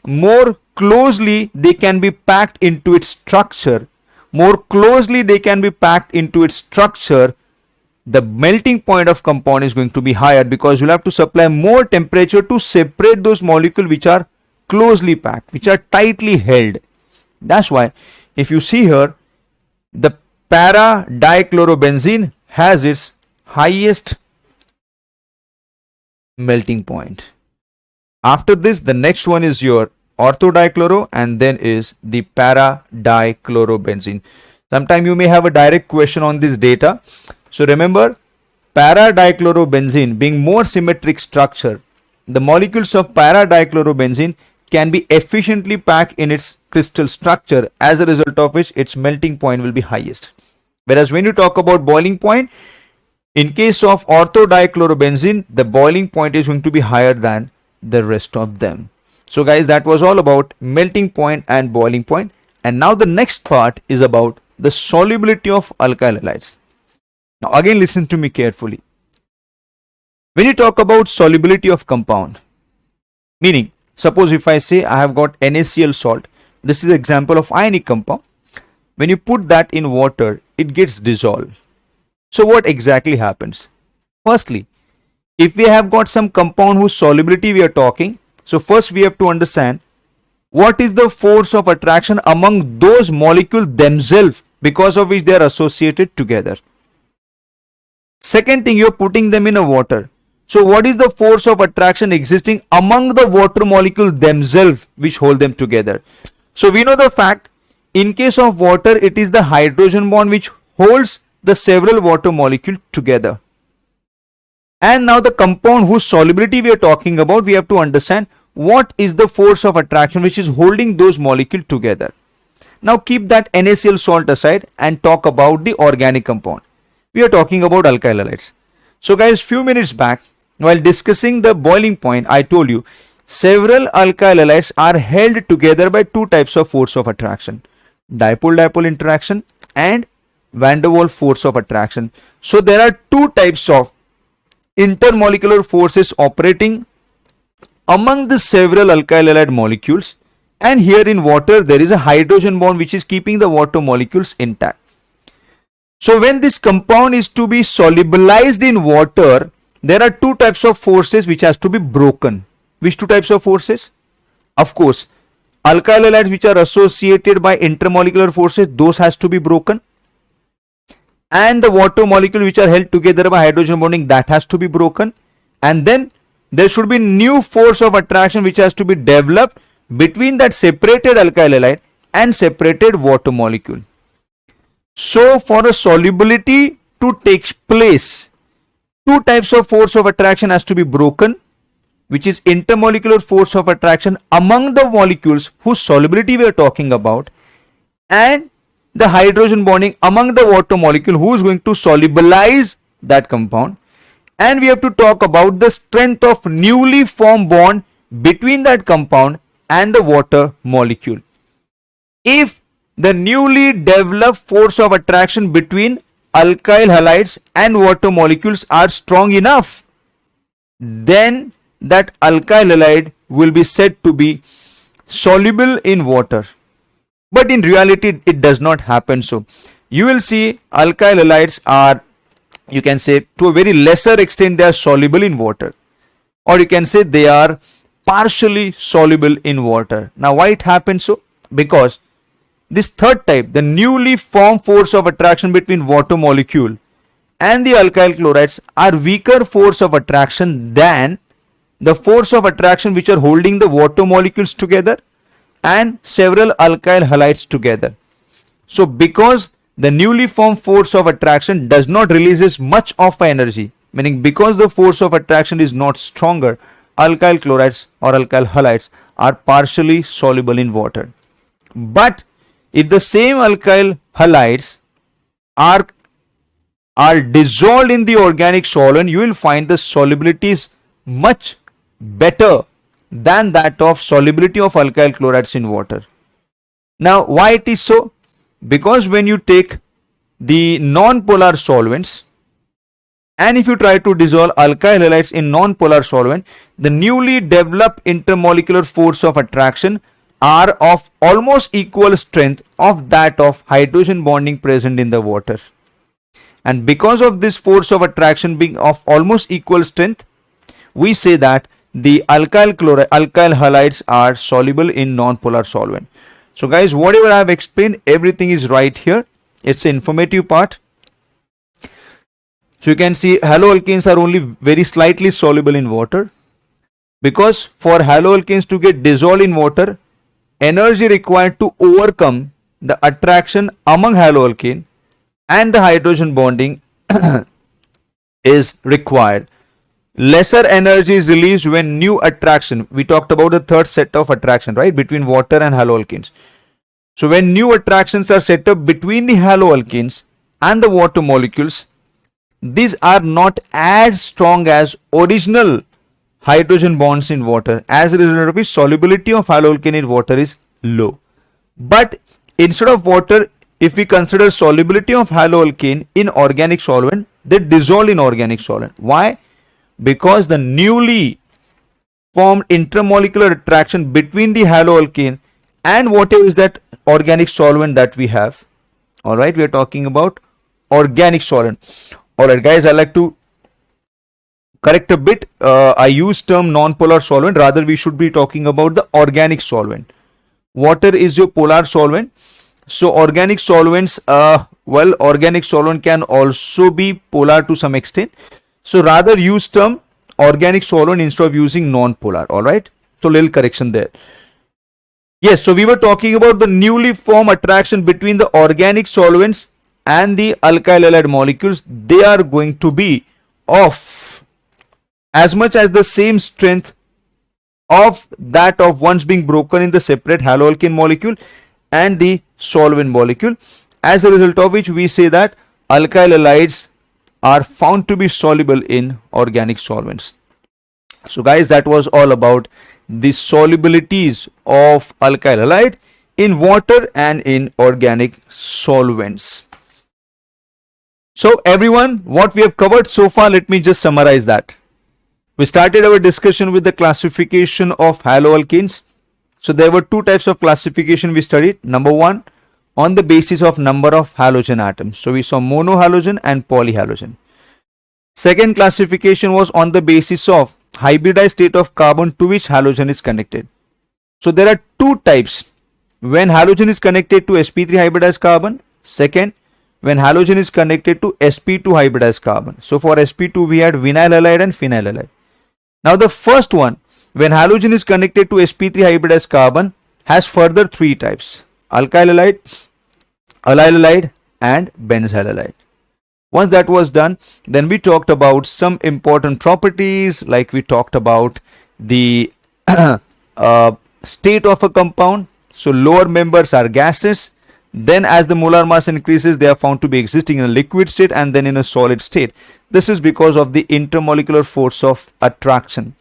more closely they can be packed into its structure. More closely they can be packed into its structure, the melting point of compound is going to be higher, because you'll have to supply more temperature to separate those molecules which are closely packed, which are tightly held. That's why if you see here, the para-dichlorobenzene has its highest melting point. After this, the next one is your orthodichloro, and then is the para-dichlorobenzene. Sometime you may have a direct question on this data. So remember, para-dichlorobenzene being more symmetric structure, the molecules of para-dichlorobenzene can be efficiently packed in its crystal structure, as a result of which its melting point will be highest. Whereas when you talk about boiling point, in case of orthodichlorobenzene, the boiling point is going to be higher than the rest of them. So guys, that was all about melting point and boiling point. And now the next part is about the solubility of alkyl halides. Now again, listen to me carefully. When you talk about solubility of compound, meaning suppose if I say I have got NaCl salt, this is an example of ionic compound. When you put that in water, it gets dissolved. So what exactly happens? Firstly, if we have got some compound whose solubility we are talking, so first we have to understand what is the force of attraction among those molecules themselves because of which they are associated together. Second thing, you are putting them in a water. So what is the force of attraction existing among the water molecules themselves which hold them together? So we know the fact, in case of water, it is the hydrogen bond which holds the several water molecules together. And now the compound whose solubility we are talking about, we have to understand what is the force of attraction which is holding those molecules together. Now keep that NaCl salt aside and talk about the organic compound. We are talking about alkyl halides. So guys, few minutes back, while discussing the boiling point, I told you several alkyl halides are held together by two types of force of attraction: dipole-dipole interaction and van der Waals force of attraction. So there are two types of intermolecular forces operating among the several alkyl halide molecules, and here in water there is a hydrogen bond which is keeping the water molecules intact. So when this compound is to be solubilized in water, there are two types of forces which has to be broken. Which two types of forces? Of course, alkyl halides which are associated by intermolecular forces, those has to be broken. And the water molecule which are held together by hydrogen bonding, that has to be broken. And then there should be new force of attraction which has to be developed between that separated alkyl halide and separated water molecule. So for a solubility to take place, two types of force of attraction has to be broken, which is intermolecular force of attraction among the molecules whose solubility we are talking about, and the hydrogen bonding among the water molecule who is going to solubilize that compound. And we have to talk about the strength of newly formed bond between that compound and the water molecule. If the newly developed force of attraction between alkyl halides and water molecules are strong enough, then that alkyl halide will be said to be soluble in water. But in reality, it does not happen so. You will see alkyl halides are, you can say, to a very lesser extent, they are soluble in water. Or you can say they are partially soluble in water. Now, why it happens so? Because this third type, the newly formed force of attraction between water molecule and the alkyl chlorides are weaker force of attraction than the force of attraction which are holding the water molecules together and several alkyl halides together. So because the newly formed force of attraction does not releases much of energy, meaning because the force of attraction is not stronger, alkyl chlorides or alkyl halides are partially soluble in water. But if the same alkyl halides are dissolved in the organic solvent, you will find the solubility is much better than that of solubility of alkyl chlorides in water. Now, why it is so? Because when you take the non-polar solvents and if you try to dissolve alkyl halides in non-polar solvent, the newly developed intermolecular force of attraction are of almost equal strength of that of hydrogen bonding present in the water. And because of this force of attraction being of almost equal strength, we say that the alkyl halides are soluble in non-polar solvent. So guys, whatever I have explained, everything is right here. It's an informative part. So you can see haloalkanes are only very slightly soluble in water, because for haloalkanes to get dissolved in water, energy required to overcome the attraction among haloalkane and the hydrogen bonding is required. Lesser energy is released when new attraction, we talked about the third set of attraction, right, between water and haloalkanes. So when new attractions are set up between the haloalkanes and the water molecules, these are not as strong as original hydrogen bonds in water. As a result of which, solubility of haloalkane in water is low. But instead of water, if we consider solubility of haloalkane in organic solvent, they dissolve in organic solvent. Why? Because the newly formed intermolecular attraction between the haloalkane and whatever is that organic solvent that we have. All right, we are talking about organic solvent. All right, guys, I like to correct a bit. I use term non-polar solvent. Rather, we should be talking about the organic solvent. Water is your polar solvent. So organic solvents, organic solvent can also be polar to some extent. So rather use term organic solvent instead of using non-polar. All right. So little correction there. Yes. So we were talking about the newly formed attraction between the organic solvents and the alkyl halide molecules. They are going to be of as much as the same strength of that of ones being broken in the separate haloalkane molecule and the solvent molecule, as a result of which we say that alkyl halides are found to be soluble in organic solvents. So guys, that was all about the solubilities of alkyl halide in water and in organic solvents. So everyone, what we have covered so far, let me just summarize that. We started our discussion with the classification of haloalkanes. So there were two types of classification we studied. Number one, on the basis of number of halogen atoms. So we saw monohalogen and polyhalogen. Second classification was on the basis of hybridized state of carbon to which halogen is connected. So there are two types. When halogen is connected to sp3 hybridized carbon. Second, when halogen is connected to sp2 hybridized carbon. So for sp2 we had vinyl halide and phenyl halide. Now the first one, when halogen is connected to sp3 hybridized carbon, has further three types: alkyl halide, allyl halide and benzyl halide. Once that was done, then we talked about some important properties, like we talked about the state of a compound. So lower members are gases. Then as the molar mass increases, they are found to be existing in a liquid state and then in a solid state. This is because of the intermolecular force of attraction.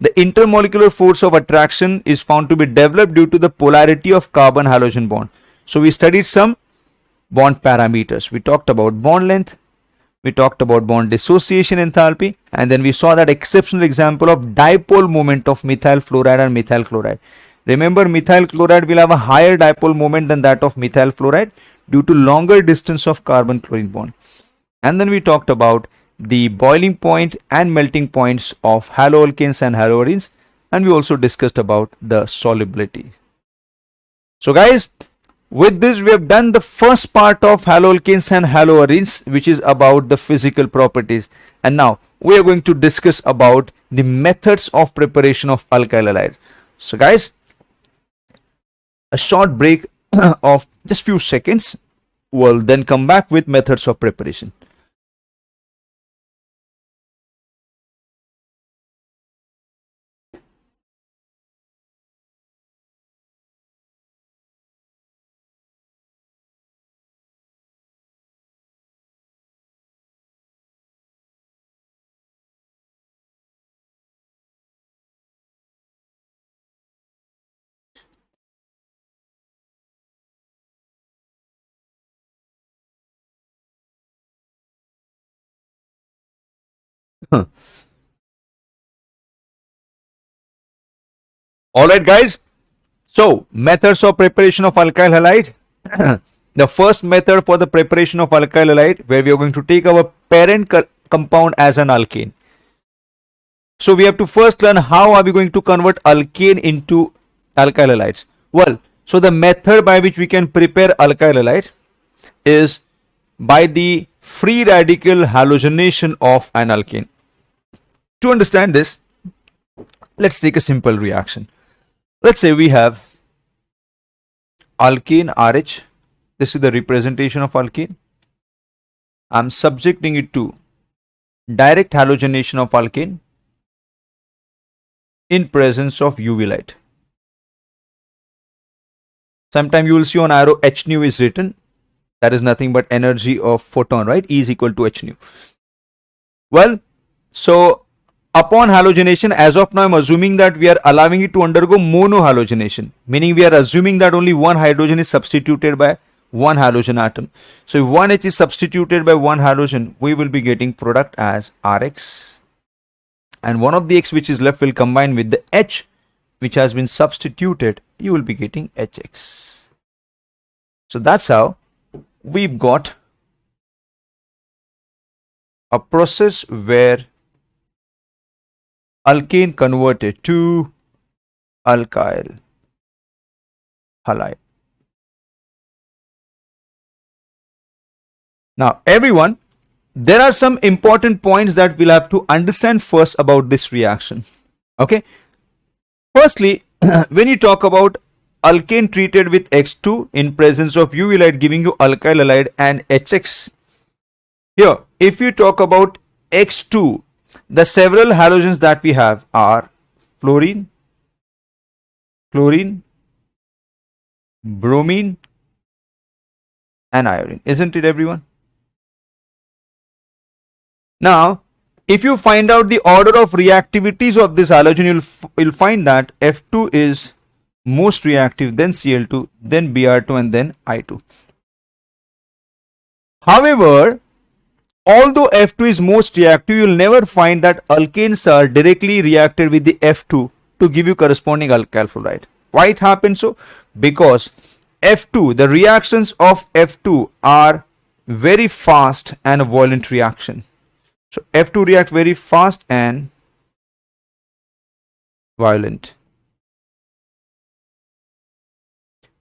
The intermolecular force of attraction is found to be developed due to the polarity of carbon halogen bond. So we studied some bond parameters. We talked about bond length, we talked about bond dissociation enthalpy, and then we saw that exceptional example of dipole moment of methyl fluoride and methyl chloride. Remember, methyl chloride will have a higher dipole moment than that of methyl fluoride due to longer distance of carbon chlorine bond. And then we talked about the boiling point and melting points of haloalkanes and haloarenes, and we also discussed about the solubility. So guys, with this we have done the first part of haloalkanes and haloarenes, which is about the physical properties, and now we are going to discuss about the methods of preparation of alkyl halide. So guys, a short break of just few seconds. We'll then come back with methods of preparation. Alright guys, so methods of preparation of alkyl halide. The first method for the preparation of alkyl halide, where we are going to take our parent compound as an alkane. So we have to first learn how are we going to convert alkane into alkyl halides. Well, so the method by which we can prepare alkyl halide is by the free radical halogenation of an alkane. To understand this, let's take a simple reaction. Let's say we have alkane RH. This is the representation of alkane. I'm subjecting it to direct halogenation of alkane in presence of UV light. Sometime you will see on arrow h nu is written. That is nothing but energy of photon, right? E is equal to h nu. Well, so upon halogenation, as of now, I'm assuming that we are allowing it to undergo monohalogenation, meaning we are assuming that only one hydrogen is substituted by one halogen atom. So if one H is substituted by one halogen, we will be getting product as Rx, and one of the X which is left will combine with the H which has been substituted. You will be getting HX. So that's how we've got a process where alkane converted to alkyl halide. Now everyone, there are some important points that we'll have to understand first about this reaction. Okay, firstly, when you talk about alkane treated with X2 in presence of UV light giving you alkyl halide and HX, here if you talk about X2, the several halogens that we have are fluorine, chlorine, bromine and iodine, isn't it everyone? Now if you find out the order of reactivities of this halogen, you'll find that F2 is most reactive, then Cl2, then Br2 and then I2. However, although F2 is most reactive, you will never find that alkanes are directly reacted with the F2 to give you corresponding alkyl fluoride. Why it happens so? Because F2, the reactions of F2 are very fast and a violent reaction. So F2 react very fast and violent.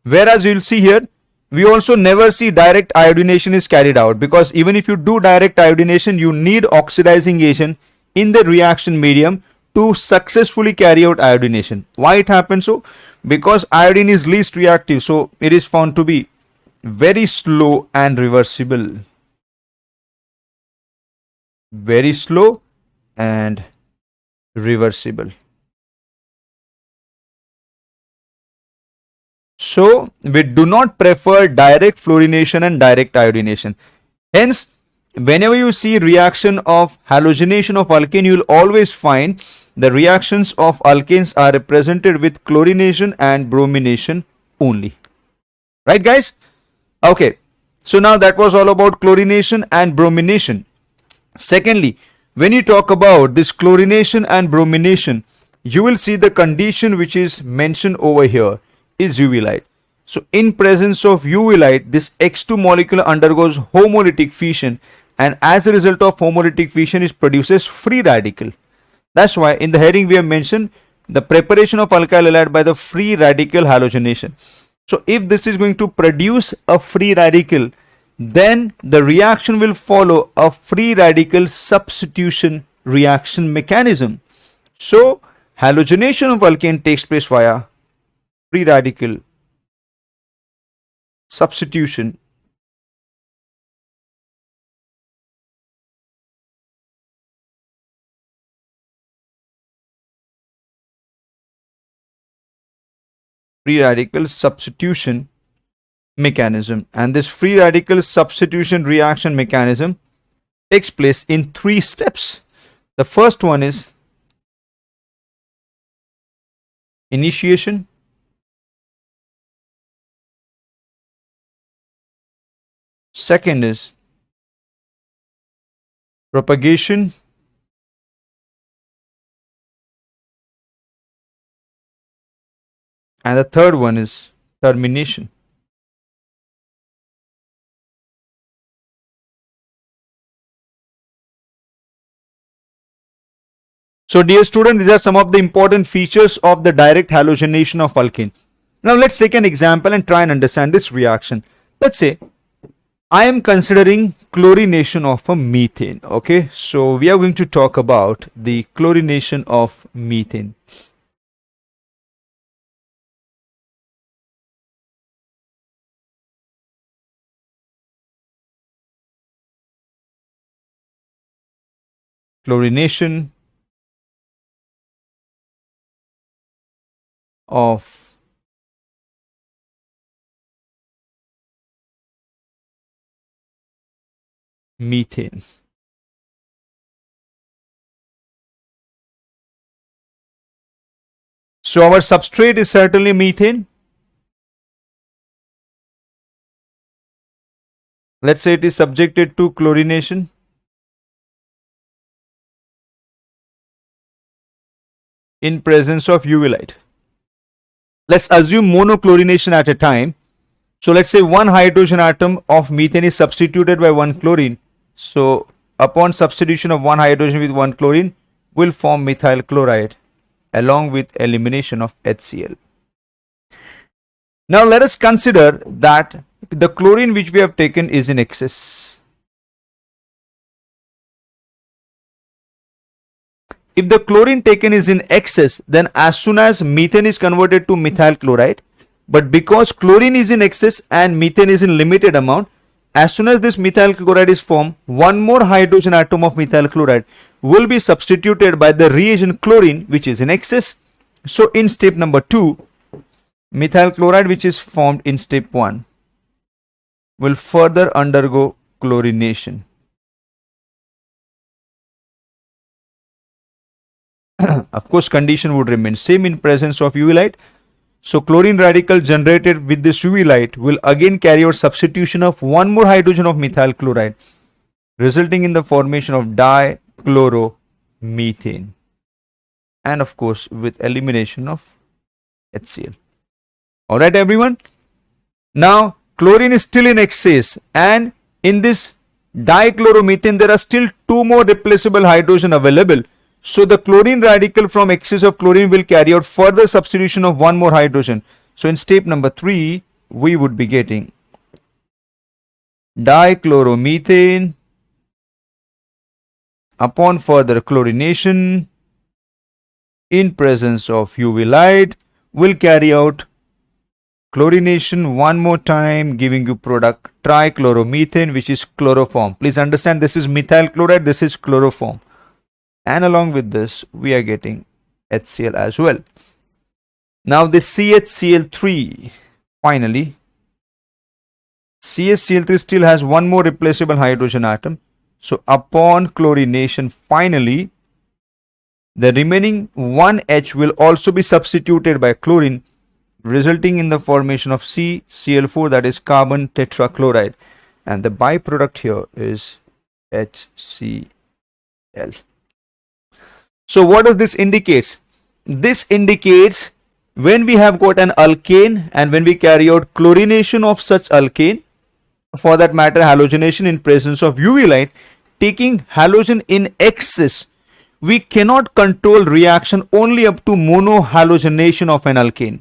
Whereas you will see here, we also never see direct iodination is carried out, because even if you do direct iodination, you need oxidizing agent in the reaction medium to successfully carry out iodination. Why it happens so? Because iodine is least reactive, so it is found to be very slow and reversible. Very slow and reversible. So we do not prefer direct fluorination and direct iodination. Hence, whenever you see reaction of halogenation of alkane, you will always find the reactions of alkanes are represented with chlorination and bromination only. Right guys? Okay. So now that was all about chlorination and bromination. Secondly, when you talk about this chlorination and bromination, you will see the condition which is mentioned over here is UV light. So in presence of UV light, this X2 molecule undergoes homolytic fission, and as a result of homolytic fission, it produces free radical. That's why in the heading we have mentioned the preparation of alkyl halide by the free radical halogenation. So if this is going to produce a free radical, then the reaction will follow a free radical substitution reaction mechanism. So halogenation of alkane takes place via free radical substitution mechanism, and this free radical substitution reaction mechanism takes place in 3 steps. The first one is initiation, second is propagation, and the third one is termination. So dear student, these are some of the important features of the direct halogenation of alkane. Now let's take an example and try and understand this reaction. Let's say I am considering chlorination of a methane. Okay, so we are going to talk about the chlorination of methane. Chlorination of methane. So our substrate is certainly methane. Let's say it is subjected to chlorination. In presence of UV light. Let's assume monochlorination at a time. So let's say one hydrogen atom of methane is substituted by one chlorine. So upon substitution of one hydrogen with one chlorine will form methyl chloride along with elimination of HCl. Now let us consider that the chlorine which we have taken is in excess. If the chlorine taken is in excess, then as soon as methane is converted to methyl chloride, but because chlorine is in excess and methane is in limited amount, as soon as this methyl chloride is formed, one more hydrogen atom of methyl chloride will be substituted by the reagent chlorine which is in excess. So in step number 2, methyl chloride which is formed in step 1 will further undergo chlorination. Of course, condition would remain same in presence of UV light. So chlorine radical generated with this UV light will again carry out substitution of one more hydrogen of methyl chloride, resulting in the formation of dichloromethane, and of course with elimination of HCl. Alright everyone. Now chlorine is still in excess, and in this dichloromethane there are still 2 more replaceable hydrogen available. So the chlorine radical from excess of chlorine will carry out further substitution of one more hydrogen. So in step number 3, we would be getting dichloromethane. Upon further chlorination in presence of UV light will carry out chlorination one more time, giving you product trichloromethane, which is chloroform. Please understand, this is methyl chloride, this is chloroform. And along with this, we are getting HCl as well. Now this CHCl3, finally, CHCl3 still has one more replaceable hydrogen atom. So upon chlorination, finally, the remaining 1H will also be substituted by chlorine, resulting in the formation of CCl4, that is carbon tetrachloride. And the byproduct here is HCl. So what does this indicate? this indicates when we have got an alkane and when we carry out chlorination of such alkane, for that matter halogenation in presence of UV light, taking halogen in excess, we cannot control reaction only up to monohalogenation of an alkane.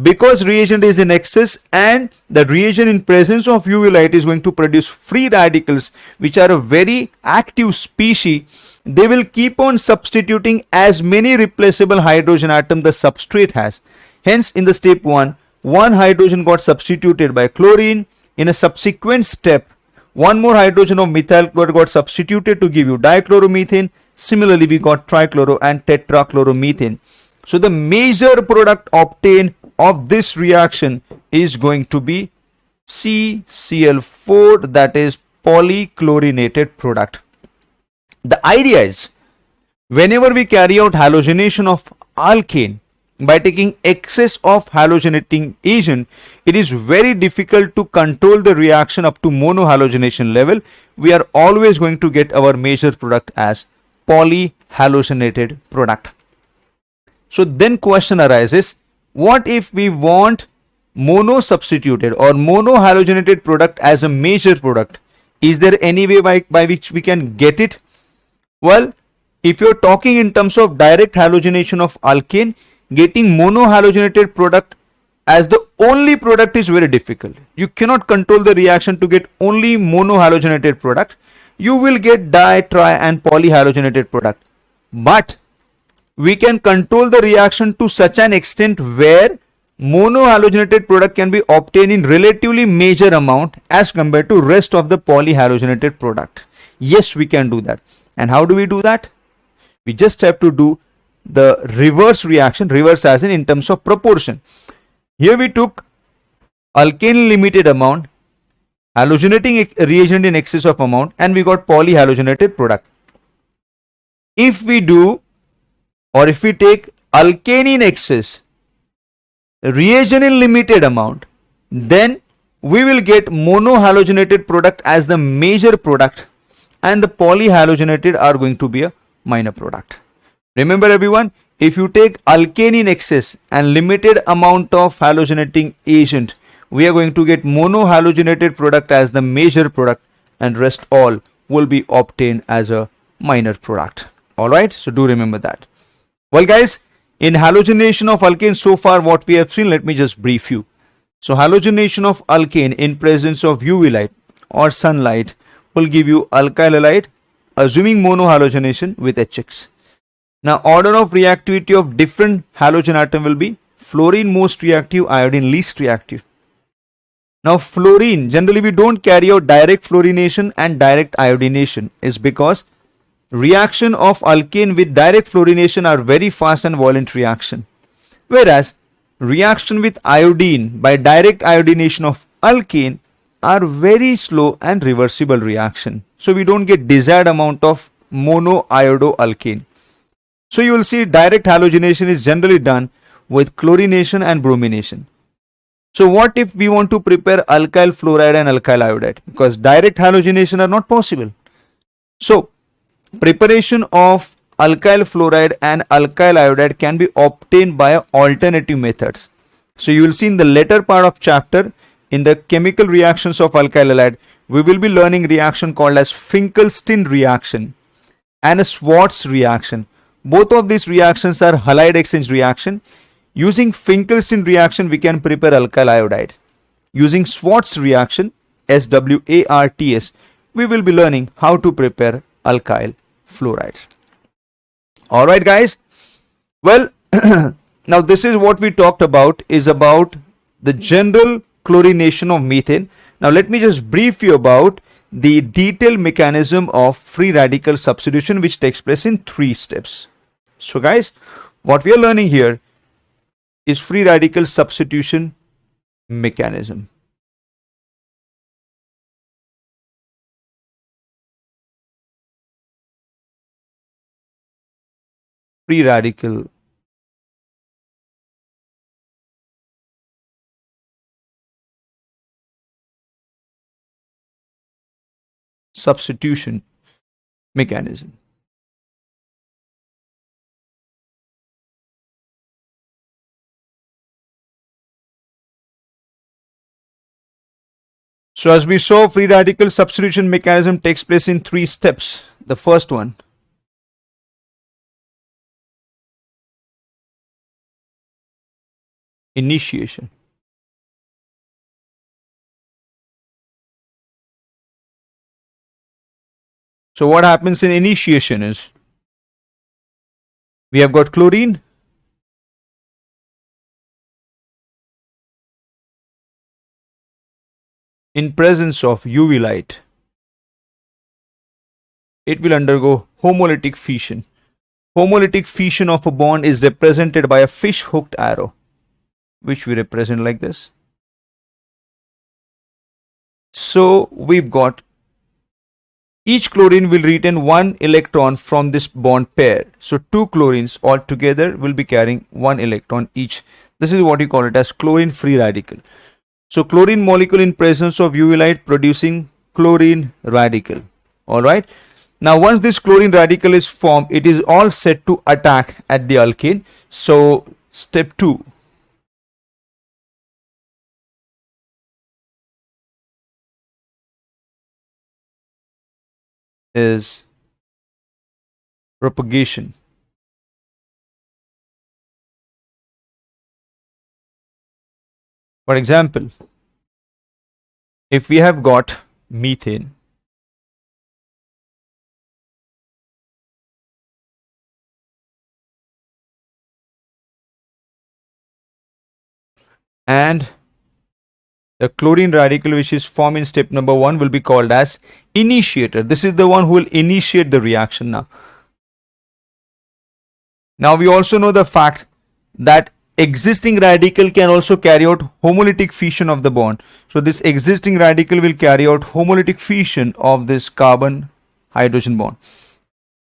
Because reagent is in excess and the reagent in presence of UV light is going to produce free radicals, which are a very active species, they will keep on substituting as many replaceable hydrogen atoms the substrate has. Hence, in the step 1, one hydrogen got substituted by chlorine. In a subsequent step, one more hydrogen of methyl chloride got substituted to give you dichloromethane. Similarly, we got trichloro and tetrachloromethane. So the major product obtained of this reaction is going to be CCl4, that is polychlorinated product. The idea is, whenever we carry out halogenation of alkane by taking excess of halogenating agent, it is very difficult to control the reaction up to monohalogenation level. We are always going to get our major product as polyhalogenated product. So then question arises, what if we want mono substituted or monohalogenated product as a major product? Is there any way by which we can get it? Well, if you're talking in terms of direct halogenation of alkane, getting monohalogenated product as the only product is very difficult. You cannot control the reaction to get only monohalogenated product. You will get di, tri and polyhalogenated product. But we can control the reaction to such an extent where monohalogenated product can be obtained in relatively major amount as compared to rest of the polyhalogenated product. Yes, we can do that. And how do we do that? We just have to do the reverse reaction, reverse as in terms of proportion. Here we took alkane limited amount, halogenating reagent in excess of amount, and we got polyhalogenated product. If we do, or if we take alkane in excess, reagent in limited amount, then we will get monohalogenated product as the major product and the polyhalogenated are going to be a minor product. Remember everyone, if you take alkane in excess and limited amount of halogenating agent, we are going to get monohalogenated product as the major product and rest all will be obtained as a minor product. Alright, so do remember that. Well guys, in halogenation of alkane so far what we have seen, let me just brief you. So halogenation of alkane in presence of UV light or sunlight will give you alkyl halide, assuming monohalogenation with HX. Now order of reactivity of different halogen atom will be fluorine most reactive, iodine least reactive. Now fluorine, generally we don't carry out direct fluorination and direct iodination, is because reaction of alkane with direct fluorination are very fast and violent reaction, whereas reaction with iodine by direct iodination of alkane are very slow and reversible reaction. So we don't get desired amount of monoiodoalkane. So you will see direct halogenation is generally done with chlorination and bromination. So what if we want to prepare alkyl fluoride and alkyl iodide? Because direct halogenation are not possible. So preparation of alkyl fluoride and alkyl iodide can be obtained by alternative methods. So you will see in the later part of chapter, in the chemical reactions of alkyl halide, we will be learning reaction called as Finkelstein reaction and a Schwarz reaction. Both of these reactions are halide exchange reaction. Using Finkelstein reaction, we can prepare alkyl iodide. Using Schwarz reaction, SWARTS, we will be learning how to prepare alkyl fluorides. Alright guys, well now this is what we talked about, is about the general chlorination of methane. Now let me just brief you about the detailed mechanism of free radical substitution, which takes place in 3 steps. So guys, what we are learning here is free radical substitution mechanism. Free radical substitution mechanism. So as we saw, free radical substitution mechanism takes place in 3 steps. The first one, initiation. So what happens in initiation is, we have got chlorine, in presence of UV light, it will undergo homolytic fission. Homolytic fission of a bond is represented by a fish hooked arrow, which we represent like this. So we've got each chlorine will retain 1 electron from this bond pair. So 2 chlorines altogether will be carrying 1 electron each. This is what you call it as chlorine free radical. So chlorine molecule in presence of UV light producing chlorine radical. Alright. Now once this chlorine radical is formed, it is all set to attack at the alkane. So step 2. Is propagation. For example, if we have got methane, and the chlorine radical which is formed in step number 1 will be called as initiator. This is the one who will initiate the reaction now. Now we also know the fact that existing radical can also carry out homolytic fission of the bond. So this existing radical will carry out homolytic fission of this carbon hydrogen bond.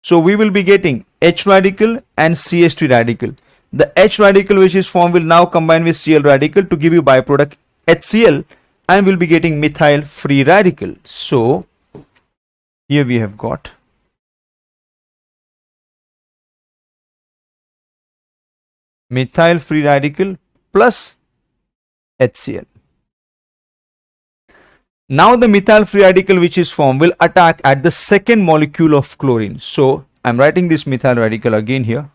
So we will be getting H radical and CH3 radical. The H radical which is formed will now combine with Cl radical to give you byproduct HCl, and we'll be getting methyl free radical. So here we have got methyl free radical plus HCl. Now the methyl free radical which is formed will attack at the second molecule of chlorine. So I'm writing this methyl radical again here.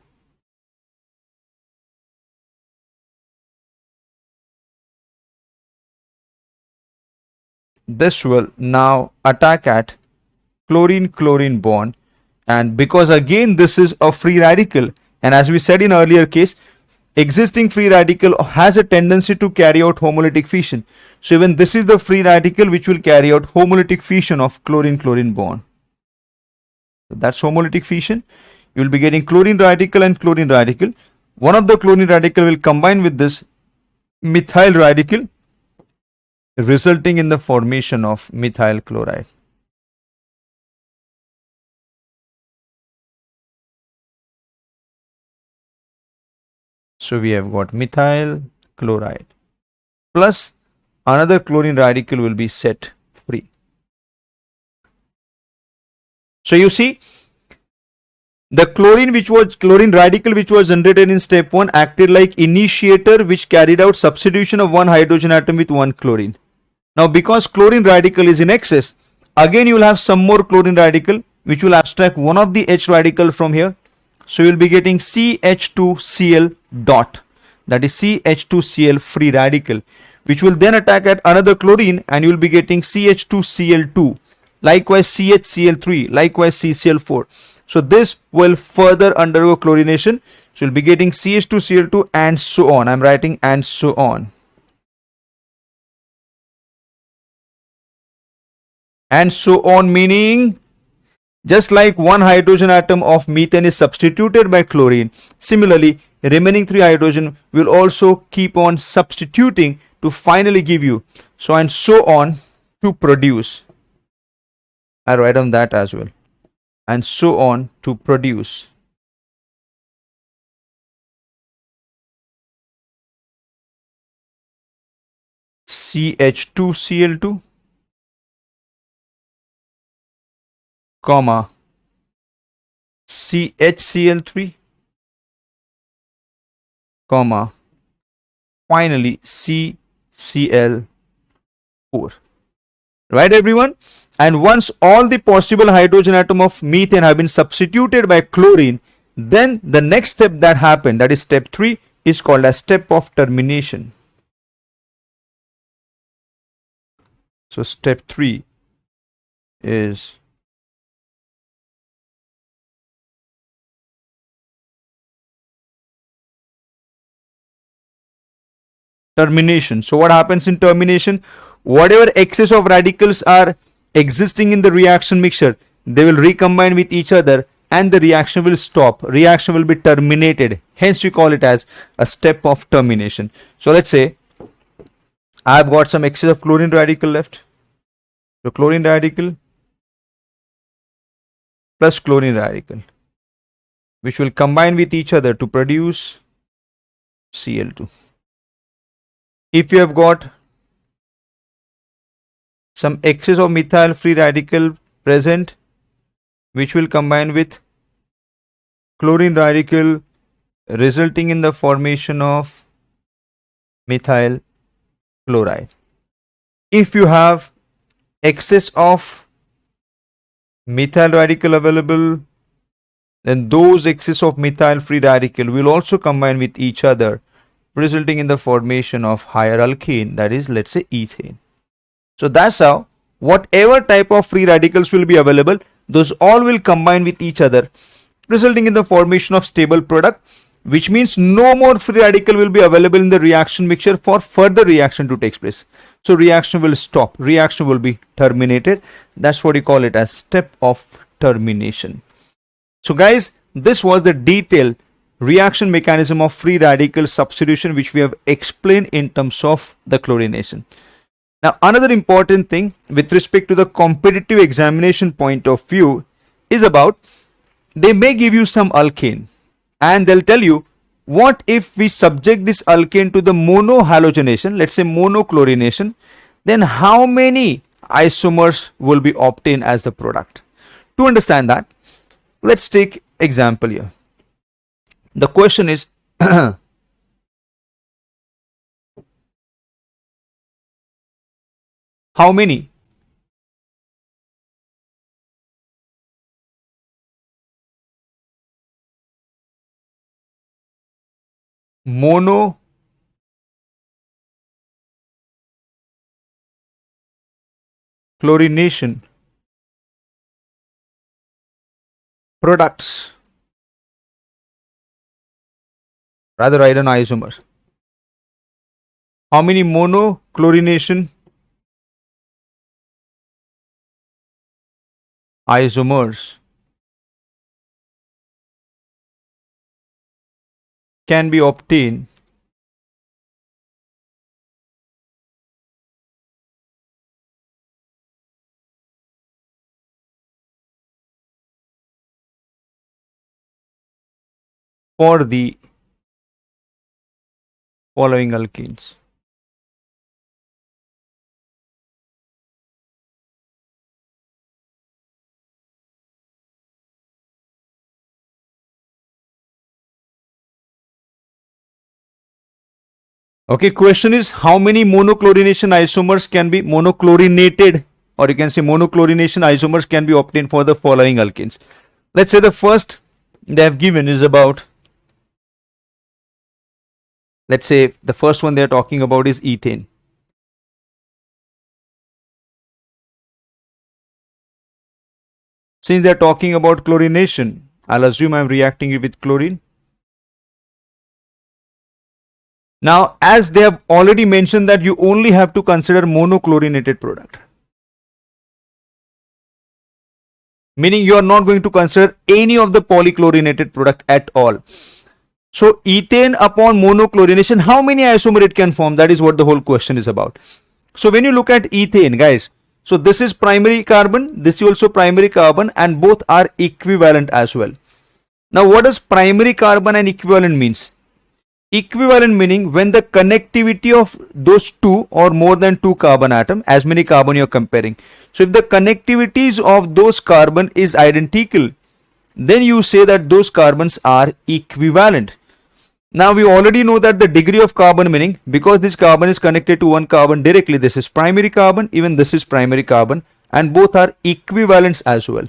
This will now attack at chlorine-chlorine bond, and because again this is a free radical, and as we said in earlier case, existing free radical has a tendency to carry out homolytic fission. So even this is the free radical which will carry out homolytic fission of chlorine-chlorine bond. So that's homolytic fission. You will be getting chlorine radical and chlorine radical. One of the chlorine radical will combine with this methyl radical, resulting in the formation of methyl chloride. So we have got methyl chloride plus another chlorine radical will be set free. So you see, the chlorine radical which was generated in step 1 acted like initiator which carried out substitution of one hydrogen atom with one chlorine. Now because chlorine radical is in excess, again you will have some more chlorine radical which will abstract one of the H radical from here. So you will be getting CH2Cl dot, that is CH2Cl free radical, which will then attack at another chlorine, and you will be getting CH2Cl2, likewise CHCl3, likewise CCl4. So this will further undergo chlorination. So you'll be getting CH2Cl2 and so on. I'm writing and so on. And so on meaning, just like one hydrogen atom of methane is substituted by chlorine, similarly remaining 3 hydrogen will also keep on substituting to finally give you so and so on to produce. I write on that as well. And so on to produce CH2Cl2, comma CHCl3, comma finally CCl4. Right, everyone? And once all the possible hydrogen atom of methane have been substituted by chlorine, then the next step that happened, that is step 3, is called as step of termination. So step 3 is termination. So what happens in termination? Whatever excess of radicals are existing in the reaction mixture, they will recombine with each other and the reaction will stop. Reaction will be terminated. Hence we call it as a step of termination. So let's say I've got some excess of chlorine radical left. So chlorine radical plus chlorine radical, which will combine with each other to produce Cl2. If you have got some excess of methyl free radical present, which will combine with chlorine radical, resulting in the formation of methyl chloride. If you have excess of methyl radical available, then those excess of methyl free radical will also combine with each other, resulting in the formation of higher alkane, that is, let's say, ethane. So that's how whatever type of free radicals will be available, those all will combine with each other, resulting in the formation of stable product, which means no more free radical will be available in the reaction mixture for further reaction to take place. So reaction will stop, reaction will be terminated. That's what you call it as step of termination. So guys, this was the detailed reaction mechanism of free radical substitution, which we have explained in terms of the chlorination. Now, another important thing with respect to the competitive examination point of view is about, they may give you some alkane and they'll tell you, what if we subject this alkane to the monohalogenation, let's say monochlorination, then how many isomers will be obtained as the product? To understand that, let's take example here. The question is how many monochlorination products, rather write an isomer. How many monochlorination isomers can be obtained for the following alkenes? Okay, question is how many monochlorination isomers can be monochlorinated, or you can say monochlorination isomers can be obtained for the following alkenes. Let's say the first they have given is about, let's say the first one they are talking about is ethane. Since they are talking about chlorination, I'll assume I'm reacting it with chlorine. Now, as they have already mentioned that you only have to consider monochlorinated product, meaning you are not going to consider any of the polychlorinated product at all. So ethane upon monochlorination, how many isomer it can form? That is what the whole question is about. So when you look at ethane, guys, so this is primary carbon, this is also primary carbon, and both are equivalent as well. Now what does primary carbon and equivalent means? Equivalent meaning when the connectivity of those two or more than two carbon atom, as many carbon you are comparing. So if the connectivities of those carbon is identical, then you say that those carbons are equivalent. Now we already know that the degree of carbon, meaning because this carbon is connected to one carbon directly, this is primary carbon, even this is primary carbon, and both are equivalents as well.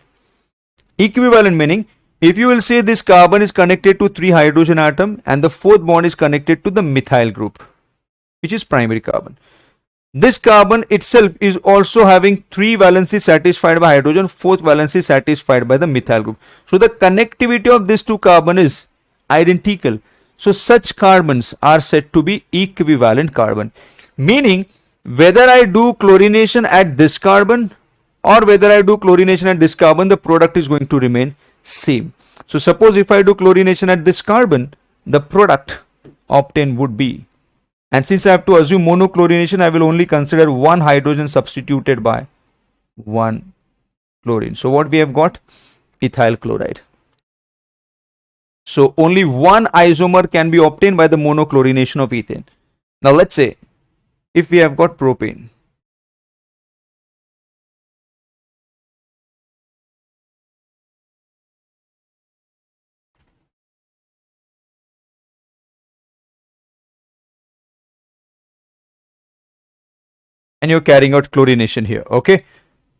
Equivalent meaning if you will say this carbon is connected to 3 hydrogen atom and the fourth bond is connected to the methyl group, which is primary carbon. This carbon itself is also having 3 valencies satisfied by hydrogen, 4th valency satisfied by the methyl group. So the connectivity of these two carbon is identical. So such carbons are said to be equivalent carbon. Meaning whether I do chlorination at this carbon or whether I do chlorination at this carbon, the product is going to remain same. So suppose if I do chlorination at this carbon, the product obtained would be, and since I have to assume monochlorination, I will only consider one hydrogen substituted by one chlorine. So what we have got? Ethyl chloride. So only one isomer can be obtained by the monochlorination of ethane. Now let's say if we have got propane. And you're carrying out chlorination here. Okay.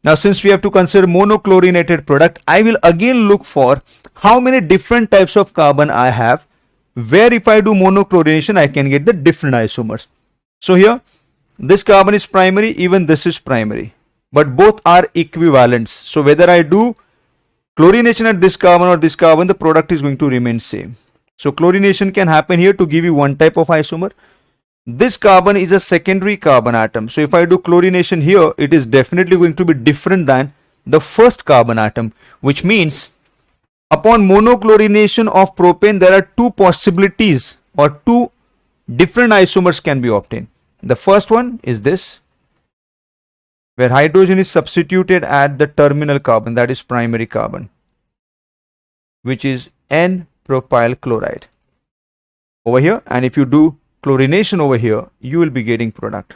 Now since we have to consider monochlorinated product, I will again look for how many different types of carbon I have, where if I do monochlorination I can get the different isomers. So here this carbon is primary, even this is primary, but both are equivalents. So whether I do chlorination at this carbon or this carbon, the product is going to remain same. So chlorination can happen here to give you one type of isomer. This carbon is a secondary carbon atom. So if I do chlorination here, it is definitely going to be different than the first carbon atom, which means upon monochlorination of propane, there are two possibilities or two different isomers can be obtained. The first one is this, where hydrogen is substituted at the terminal carbon, that is primary carbon, which is N-propyl chloride over here. And if you do chlorination over here, you will be getting product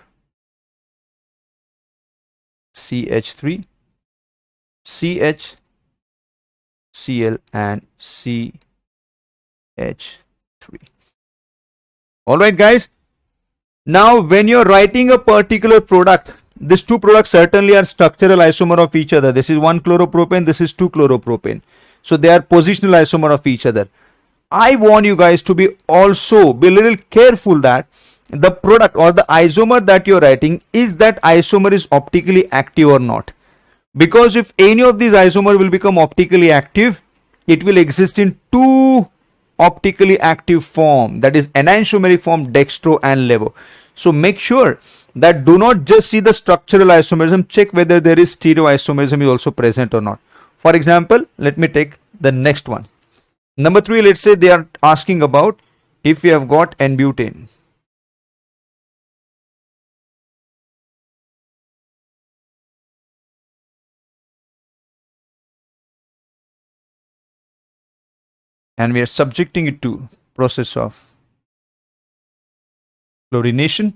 CH3, CH, Cl and CH3. Alright guys, now when you're writing a particular product, these two products certainly are structural isomer of each other. This is 1-chloropropane, this is 2-chloropropane. So they are positional isomer of each other. I want you guys to be a little careful that the product or the isomer that you're writing, is that isomer is optically active or not. Because if any of these isomer will become optically active, it will exist in two optically active form, that is enantiomeric form, dextro and levo. So make sure that do not just see the structural isomerism, check whether there is stereoisomerism is also present or not. For example, let me take the next one. Number 3, let's say they are asking about if we have got N-butane. And we are subjecting it to process of chlorination.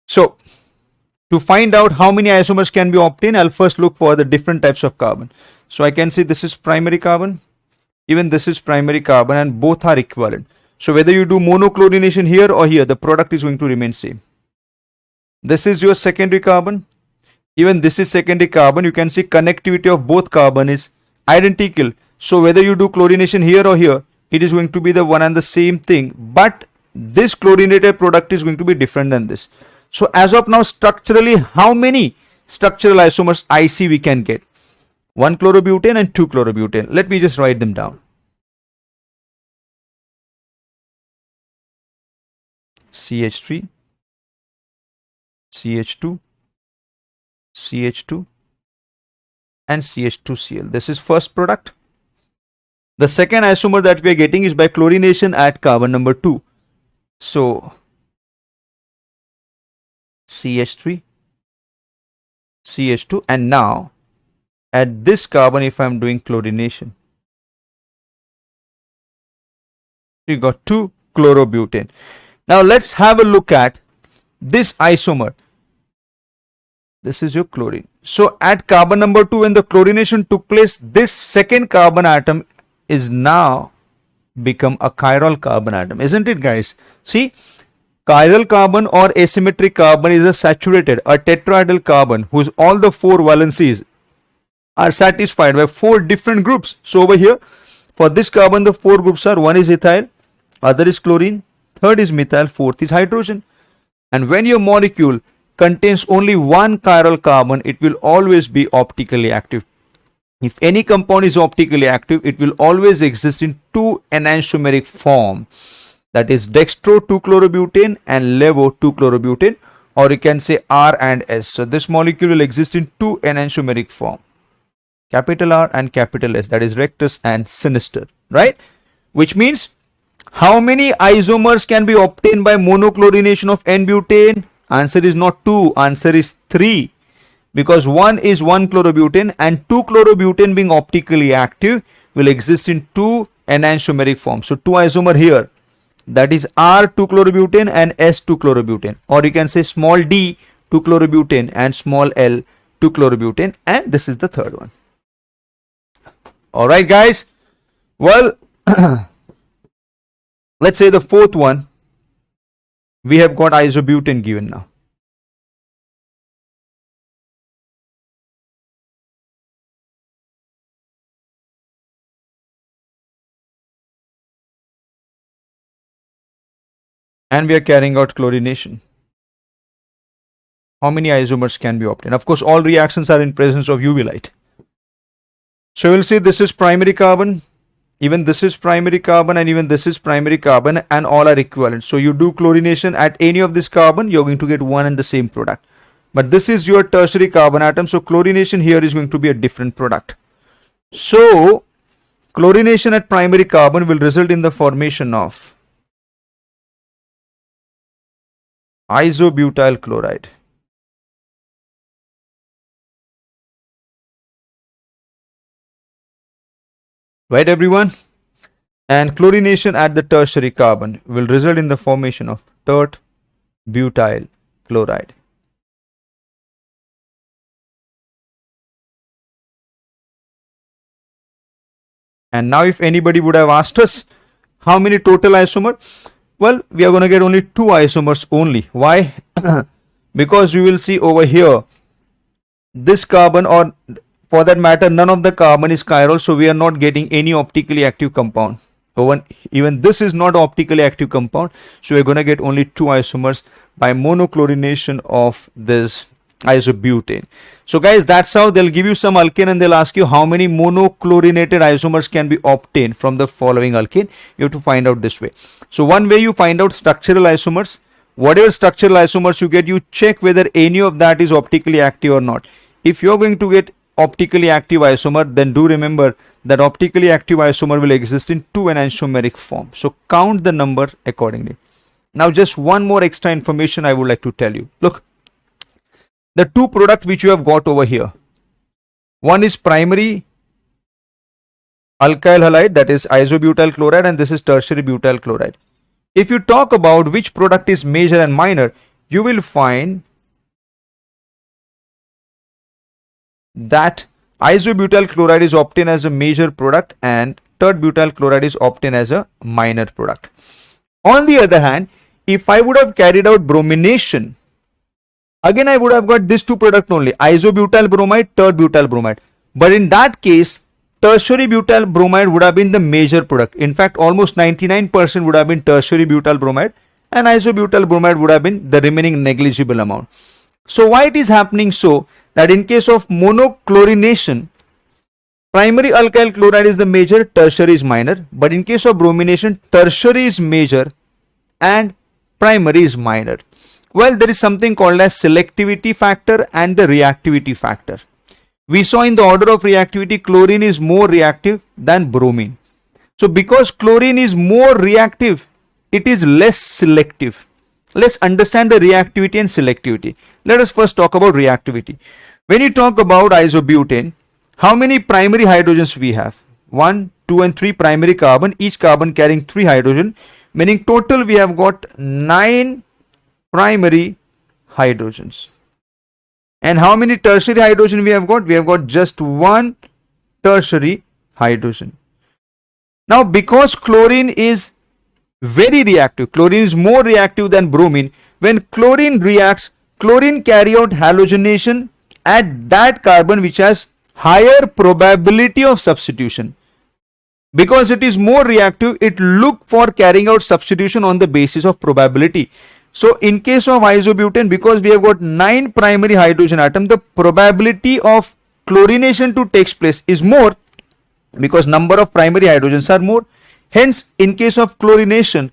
So to find out how many isomers can be obtained, I'll first look for the different types of carbon. So I can see this is primary carbon, even this is primary carbon, and both are equivalent. So whether you do monochlorination here or here, the product is going to remain same. This is your secondary carbon, even this is secondary carbon. You can see connectivity of both carbon is identical. So whether you do chlorination here or here, it is going to be the one and the same thing, but this chlorinated product is going to be different than this. So as of now, structurally, how many structural isomers IC we can get? 1-chlorobutane and 2-chlorobutane. Let me just write them down. CH3, CH2, CH2 and CH2Cl. This is first product. The second isomer that we are getting is by chlorination at carbon number 2. So CH3, CH2, and now at this carbon, if I am doing chlorination, we got 2-chlorobutane. Now let's have a look at this isomer. This is your chlorine. So at carbon number 2, when the chlorination took place, this second carbon atom is now become a chiral carbon atom, isn't it, guys? See, chiral carbon or asymmetric carbon is a saturated, a tetrahedral carbon whose all the four valencies are satisfied by four different groups. So over here, for this carbon, the four groups are: one is ethyl, other is chlorine, third is methyl, fourth is hydrogen. And when your molecule contains only one chiral carbon, it will always be optically active. If any compound is optically active, it will always exist in two enantiomeric form, that is dextro 2-chlorobutane and levo 2-chlorobutane, or you can say R and S. So this molecule will exist in two enantiomeric form, capital R and capital S, that is rectus and sinister, right? Which means how many isomers can be obtained by monochlorination of N-butane? Answer is not 2, answer is 3. Because 1 is 1-chlorobutane and 2-chlorobutane being optically active will exist in two enantiomeric forms. So 2 isomer here, that is R 2-chlorobutane and S 2-chlorobutane, or you can say small d 2-chlorobutane and small l 2-chlorobutane, and this is the third one. Alright guys, well let's say the fourth one, we have got isobutane given now. And we are carrying out chlorination. How many isomers can be obtained? Of course, all reactions are in presence of UV light. So we'll see this is primary carbon, even this is primary carbon, and even this is primary carbon, and all are equivalent. So you do chlorination at any of this carbon, you're going to get one and the same product. But this is your tertiary carbon atom, so chlorination here is going to be a different product. So chlorination at primary carbon will result in the formation of isobutyl chloride. Right everyone? And chlorination at the tertiary carbon will result in the formation of tert butyl chloride. And now if anybody would have asked us how many total isomers, well, we are going to get only 2 isomers only. Why? Because you will see over here, this carbon, or for that matter, none of the carbon is chiral, so we are not getting any optically active compound. Even this is not optically active compound, so we are going to get only 2 isomers by monochlorination of this isobutane. So guys, that's how they'll give you some alkane and they'll ask you how many monochlorinated isomers can be obtained from the following alkane. You have to find out this way. So one way you find out structural isomers, whatever structural isomers you get, you check whether any of that is optically active or not. If you're going to get optically active isomer, then do remember that optically active isomer will exist in two enantiomeric form. So count the number accordingly. Now just one more extra information I would like to tell you. Look, the two products which you have got over here, one is primary alkyl halide, that is isobutyl chloride, and this is tertiary butyl chloride. If you talk about which product is major and minor, you will find that isobutyl chloride is obtained as a major product and tert butyl chloride is obtained as a minor product. On the other hand, if I would have carried out bromination, again I would have got these two products only, isobutyl bromide, tert butyl bromide. But in that case, tertiary butyl bromide would have been the major product. In fact, almost 99% would have been tertiary butyl bromide, and isobutyl bromide would have been the remaining negligible amount. So why it is happening so that in case of monochlorination, primary alkyl chloride is the major, tertiary is minor, but in case of bromination, tertiary is major and primary is minor. Well, there is something called as selectivity factor and the reactivity factor. We saw in the order of reactivity, chlorine is more reactive than bromine. So because chlorine is more reactive, it is less selective. Let's understand the reactivity and selectivity. Let us first talk about reactivity. When you talk about isobutane, how many primary hydrogens we have? 1, 2 and 3 primary carbon, each carbon carrying 3 hydrogen, meaning total we have got 9 primary hydrogens. And how many tertiary hydrogen we have got? We have got just 1 tertiary hydrogen. Now, because chlorine is very reactive, chlorine is more reactive than bromine. When chlorine reacts, chlorine carry out halogenation at that carbon which has higher probability of substitution. Because it is more reactive, it look for carrying out substitution on the basis of probability. So in case of isobutane, because we have got 9 primary hydrogen atoms, the probability of chlorination to takes place is more because number of primary hydrogens are more. Hence, in case of chlorination,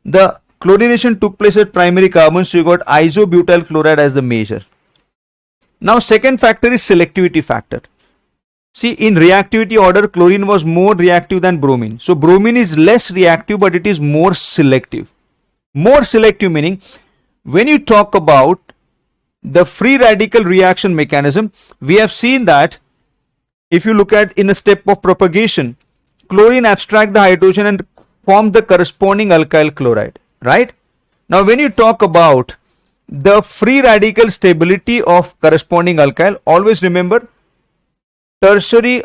the chlorination took place at primary carbon, so you got isobutyl chloride as the measure. Now, second factor is selectivity factor. See, in reactivity order, chlorine was more reactive than bromine. So, bromine is less reactive, but it is more selective. More selective meaning, when you talk about the free radical reaction mechanism, we have seen that if you look at in a step of propagation, chlorine abstract the hydrogen and form the corresponding alkyl chloride, right? Now, when you talk about the free radical stability of corresponding alkyl, always remember tertiary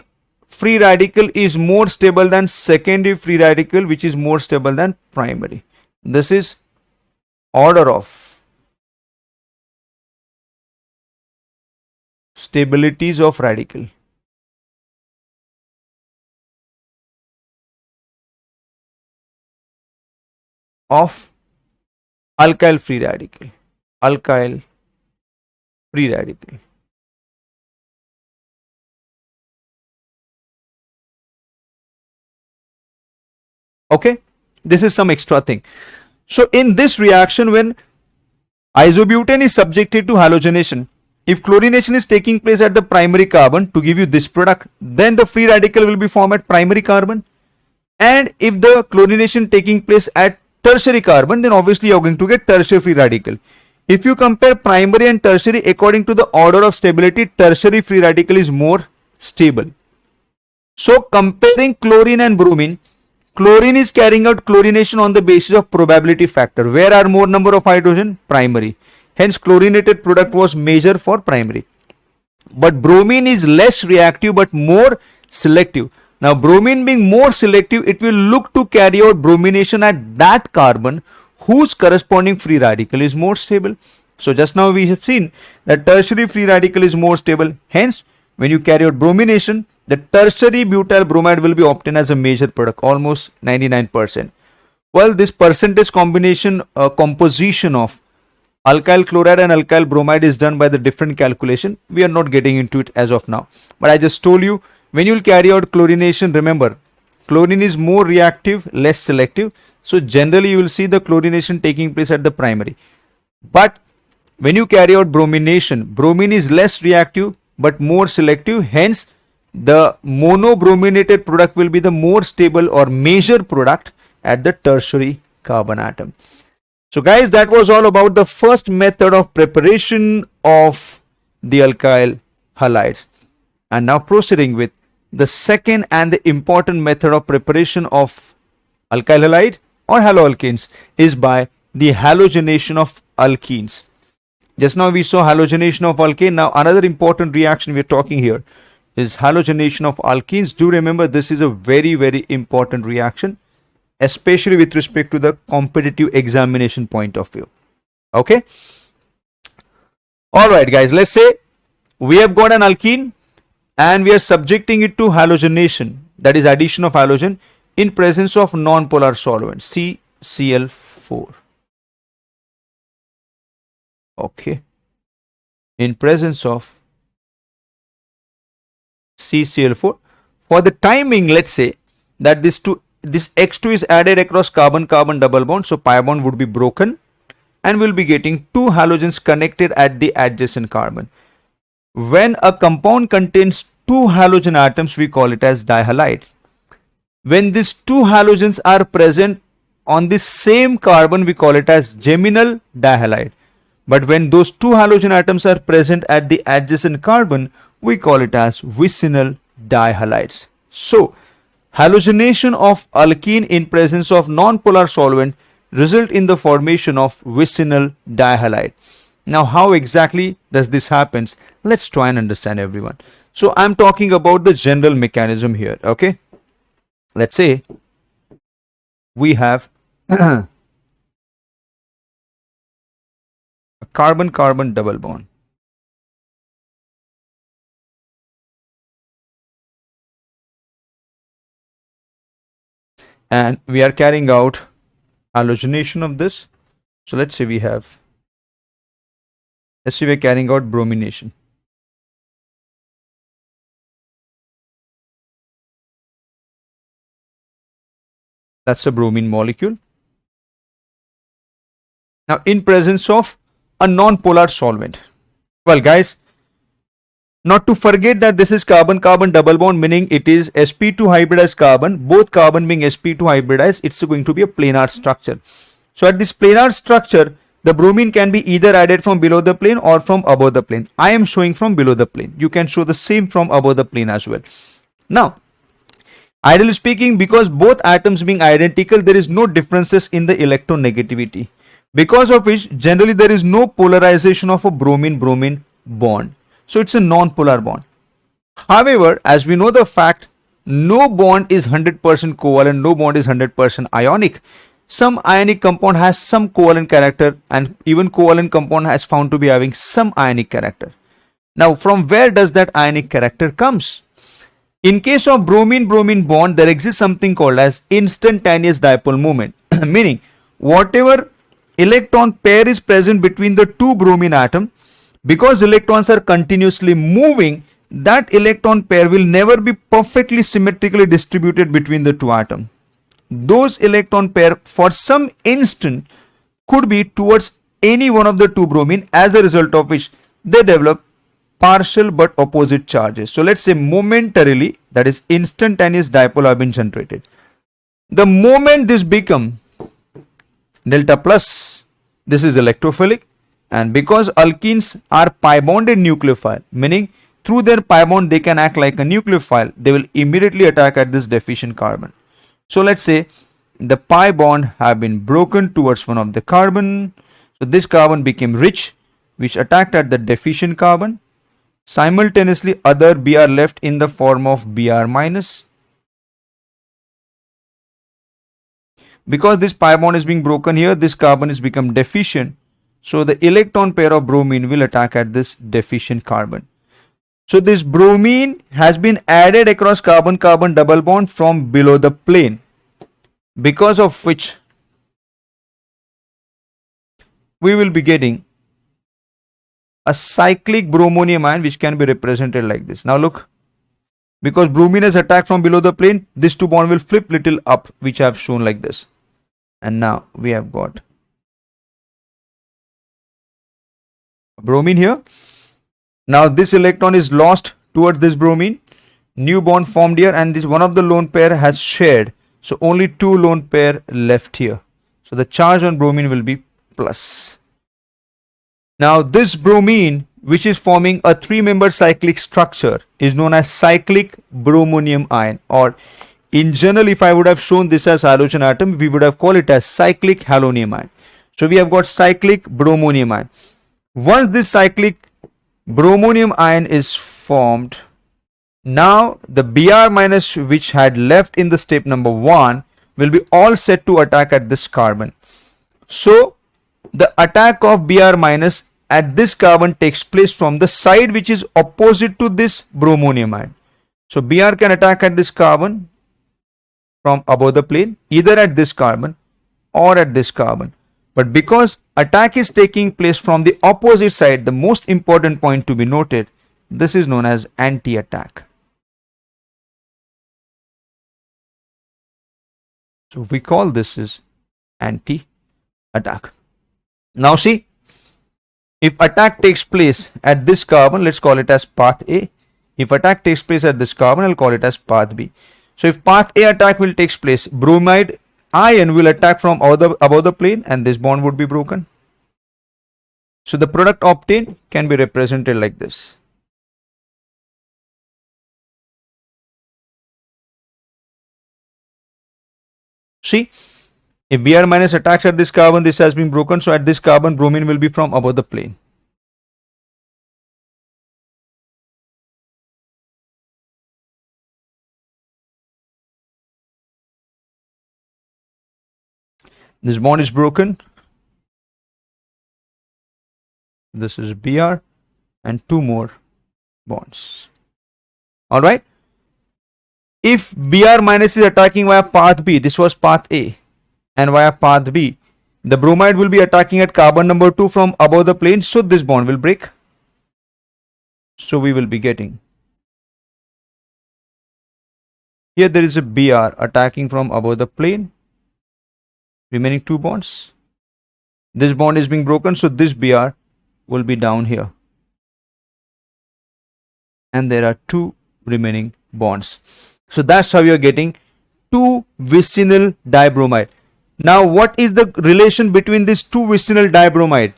free radical is more stable than secondary free radical, which is more stable than primary. This is order of stabilities of radical. Of alkyl free radical. Alkyl free radical. Okay, this is some extra thing. So in this reaction, when isobutane is subjected to halogenation, if chlorination is taking place at the primary carbon to give you this product, then the free radical will be formed at primary carbon. And if the chlorination taking place at tertiary carbon, then obviously you are going to get tertiary free radical. If you compare primary and tertiary according to the order of stability, tertiary free radical is more stable. So comparing chlorine and bromine, chlorine is carrying out chlorination on the basis of probability factor. Where are more number of hydrogen? Primary. Hence chlorinated product was measured for primary. But bromine is less reactive but more selective. Now, bromine being more selective, it will look to carry out bromination at that carbon whose corresponding free radical is more stable. So, just now we have seen that tertiary free radical is more stable. Hence, when you carry out bromination, the tertiary butyl bromide will be obtained as a major product, almost 99%. Well, this percentage combination composition of alkyl chloride and alkyl bromide is done by the different calculation. We are not getting into it as of now. But I just told you, when you will carry out chlorination, remember, chlorine is more reactive, less selective. So generally you will see the chlorination taking place at the primary. But when you carry out bromination, bromine is less reactive but more selective. Hence, the monobrominated product will be the more stable or major product at the tertiary carbon atom. So guys, that was all about the first method of preparation of the alkyl halides. And now proceeding with the second and the important method of preparation of alkyl halide or haloalkanes is by the halogenation of alkenes. Just now we saw halogenation of alkane. Now another important reaction we are talking here is halogenation of alkenes. Do remember, this is a very, very important reaction, especially with respect to the competitive examination point of view. Okay. All right, guys, let's say we have got an alkene and we are subjecting it to halogenation, that is addition of halogen in presence of non-polar solvent CCl4. Okay, in presence of CCl4. For the timing, let's say that this X2 is added across carbon-carbon double bond, so pi bond would be broken and we'll be getting two halogens connected at the adjacent carbon. When a compound contains two halogen atoms, we call it as dihalide. When these two halogens are present on the same carbon, we call it as geminal dihalide. But when those two halogen atoms are present at the adjacent carbon, we call it as vicinal dihalides. So, halogenation of alkene in presence of non-polar solvent result in the formation of vicinal dihalide. Now, how exactly does this happen? Let's try and understand, everyone. So, I'm talking about the general mechanism here, okay? let's say we have a carbon-carbon double bond. And we are carrying out halogenation of this. So let's say we're carrying out bromination. That's a bromine molecule. Now, in presence of a non-polar solvent. Well, guys, not to forget that this is carbon-carbon double bond, meaning it is sp2 hybridized carbon. Both carbon being sp2 hybridized, it's going to be a planar structure. So at this planar structure, the bromine can be either added from below the plane or from above the plane. I am showing from below the plane. You can show the same from above the plane as well. Now, ideally speaking, because both atoms being identical, there is no differences in the electronegativity, because of which generally there is no polarization of a bromine-bromine bond. So it's a non-polar bond. However, as we know the fact, no bond is 100% covalent, no bond is 100% ionic. Some ionic compound has some covalent character, and even covalent compound has found to be having some ionic character. Now, from where does that ionic character comes? In case of bromine-bromine bond, there exists something called as instantaneous dipole moment, meaning whatever electron pair is present between the two bromine atoms, because electrons are continuously moving, that electron pair will never be perfectly symmetrically distributed between the two atoms. Those electron pair for some instant could be towards any one of the two bromine, as a result of which they develop partial but opposite charges. So let's say momentarily, that is instantaneous dipole have been generated. The moment this become delta plus, this is electrophilic, and because alkenes are pi bonded nucleophile, meaning through their pi bond they can act like a nucleophile, they will immediately attack at this deficient carbon. So let's say the pi bond have been broken towards one of the carbon. So this carbon became rich, which attacked at the deficient carbon. Simultaneously, other Br left in the form of Br minus. Because this pi bond is being broken here, this carbon is become deficient. So the electron pair of bromine will attack at this deficient carbon. So this bromine has been added across carbon-carbon double bond from below the plane, because of which we will be getting a cyclic bromonium ion, which can be represented like this. Now look, because bromine is attacked from below the plane, this two bond will flip little up, which I have shown like this. And now we have got bromine here. Now this electron is lost towards this bromine, new bond formed here, and this one of the lone pair has shared, so only two lone pair left here. So the charge on bromine will be plus. Now this bromine, which is forming a three-member cyclic structure, is known as cyclic bromonium ion, or in general, if I would have shown this as halogen atom, we would have called it as cyclic halonium ion. So we have got cyclic bromonium ion. Once this cyclic bromonium ion is formed, now the Br minus which had left in the step number 1 will be all set to attack at this carbon. So the attack of Br minus at this carbon takes place from the side which is opposite to this bromonium ion. So Br can attack at this carbon from above the plane, either at this carbon or at this carbon. But because attack is taking place from the opposite side, the most important point to be noted, this is known as anti-attack. So we call this as anti-attack. Now see, if attack takes place at this carbon, let's call it as path A. If attack takes place at this carbon, I'll call it as path B. So if path A attack will take place, bromide ion will attack from above the plane, and this bond would be broken. So the product obtained can be represented like this. See, if Br minus attacks at this carbon, this has been broken. So at this carbon, bromine will be from above the plane. This bond is broken. This is Br and two more bonds. All right. If Br minus is attacking via path B, this was path A, and via path B, the bromide will be attacking at carbon number 2 from above the plane, so this bond will break. So we will be getting, here there is a Br attacking from above the plane, remaining two bonds. This bond is being broken, so this Br will be down here. And there are two remaining bonds. So that's how you are getting two vicinal dibromide. Now, what is the relation between these two vicinal dibromide?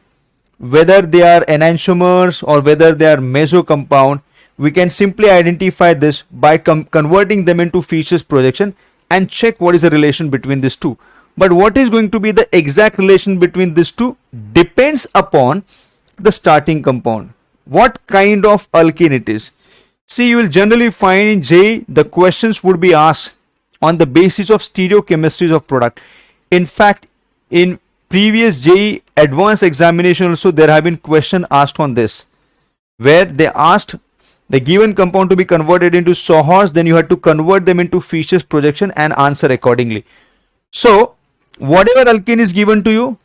Whether they are enantiomers or whether they are meso compound, we can simply identify this by converting them into Fischer's projection and check what is the relation between these two. But what is going to be the exact relation between these two depends upon the starting compound. What kind of alkene it is. See, you will generally find in JEE the questions would be asked on the basis of stereochemistries of product. In fact, in previous JEE advanced examination also there have been questions asked on this, where they asked the given compound to be converted into Sohor's, then you had to convert them into Fischer's projection and answer accordingly. So whatever alkene is given to you,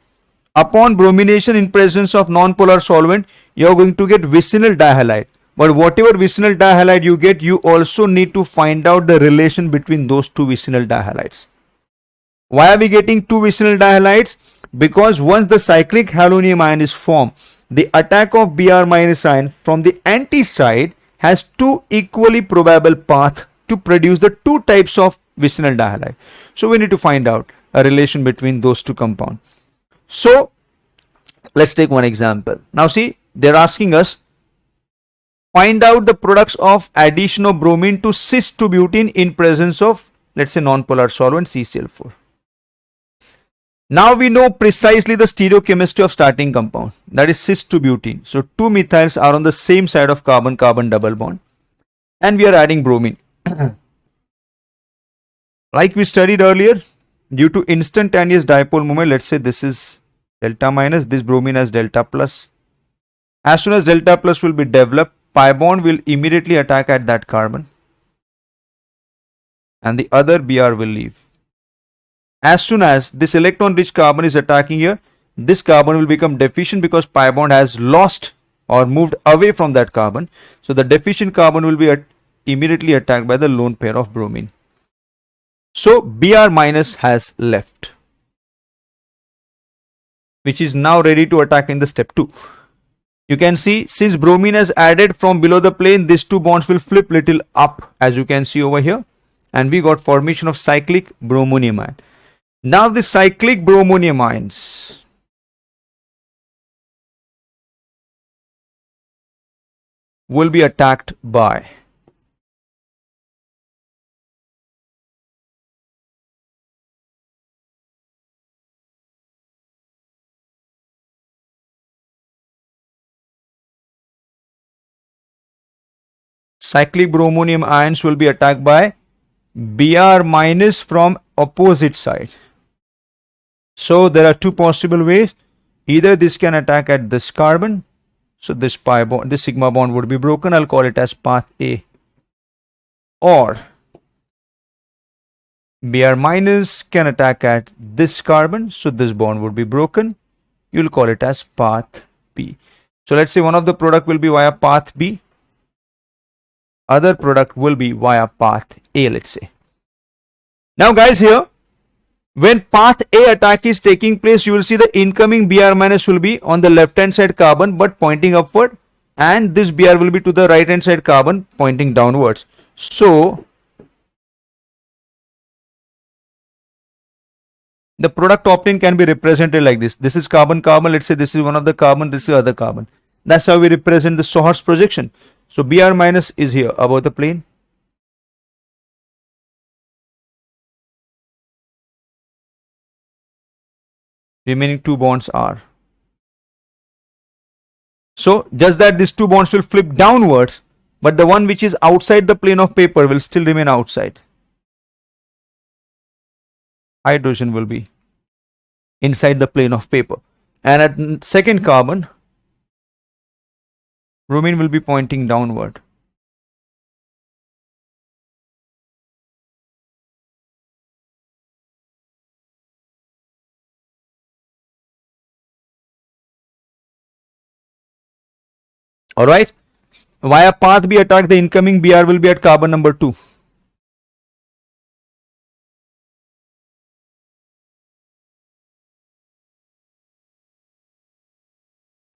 upon bromination in presence of non-polar solvent, you are going to get vicinal dihalide. But whatever vicinal dihalide you get, you also need to find out the relation between those two vicinal dihalides. Why are we getting two vicinal dihalides? Because once the cyclic halonium ion is formed, the attack of Br minus ion from the anti side has two equally probable paths to produce the two types of vicinal dihalide. So we need to find out a relation between those two compounds. So let's take one example. Now see, they're asking us, find out the products of addition of bromine to cis-2-butene in presence of, let's say, non-polar solvent CCl4. Now we know precisely the stereochemistry of starting compound, that is cis-2-butene. So two methyls are on the same side of carbon-carbon double bond, and we are adding bromine. Like we studied earlier, due to instantaneous dipole moment, let's say this is delta minus, this bromine has delta plus. As soon as delta plus will be developed, pi bond will immediately attack at that carbon and the other Br will leave. As soon as this electron rich carbon is attacking here, this carbon will become deficient because pi bond has lost or moved away from that carbon. So the deficient carbon will be immediately attacked by the lone pair of bromine. So Br minus has left, which is now ready to attack in the step 2. You can see, since bromine has added from below the plane, these two bonds will flip little up, as you can see over here, and we got formation of cyclic bromonium ion. Now the cyclic bromonium ions will be attacked by cyclic bromonium ions will be attacked by Br minus from opposite side. So there are two possible ways. Either this can attack at this carbon, so this pi bond, this sigma bond would be broken. I'll call it as path A. Or Br minus can attack at this carbon, so this bond would be broken. You'll call it as path B. So let's say one of the product will be via path B, other product will be via path A, let's say. Now guys, here when path A attack is taking place, you will see the incoming Br minus will be on the left hand side carbon but pointing upward, and this Br will be to the right hand side carbon pointing downwards. So the product obtained can be represented like this. This is carbon carbon, let's say this is one of the carbon, this is other carbon. That's how we represent the Sohor's projection. So Br minus is here above the plane. Remaining two bonds are. So just that these two bonds will flip downwards, but the one which is outside the plane of paper will still remain outside. Hydrogen will be inside the plane of paper. And at second carbon, bromine will be pointing downward. Alright. Via path B attack, the incoming Br will be at carbon number 2.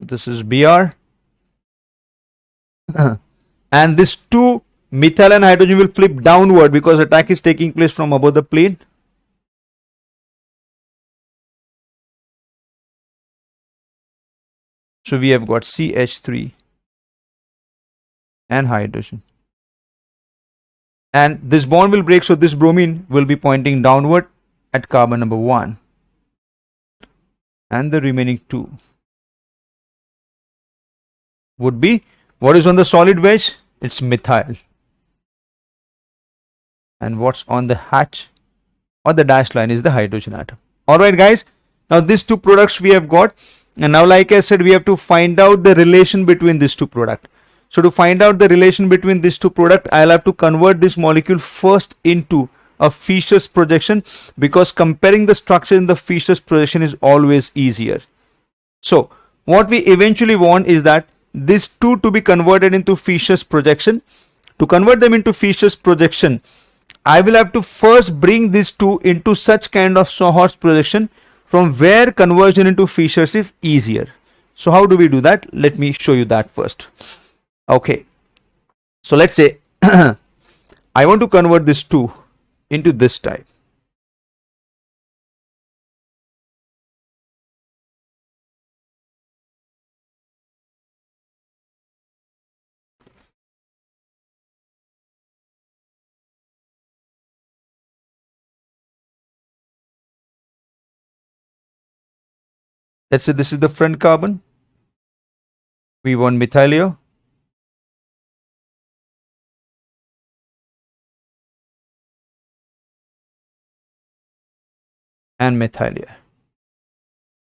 This is Br. And this 2 methyl and hydrogen will flip downward because attack is taking place from above the plane. So we have got CH3 and hydrogen. And this bond will break, so this bromine will be pointing downward at carbon number 1. And the remaining 2 would be, what is on the solid wedge? It's methyl. And what's on the hatch or the dashed line is the hydrogen atom. Alright guys, now these two products we have got, and now like I said, we have to find out the relation between these two products. So to find out the relation between these two products, I'll have to convert this molecule first into a Fischer's projection, because comparing the structure in the Fischer's projection is always easier. So what we eventually want is that these two to be converted into Fischer's projection. To convert them into Fischer's projection, I will have to first bring these two into such kind of Sahor's projection from where conversion into Fischer's is easier. So how do we do that? Let me show you that first. Okay, so let's say I want to convert this 2 into this type. Let's say this is the front carbon. We want methyl here. And methyl here.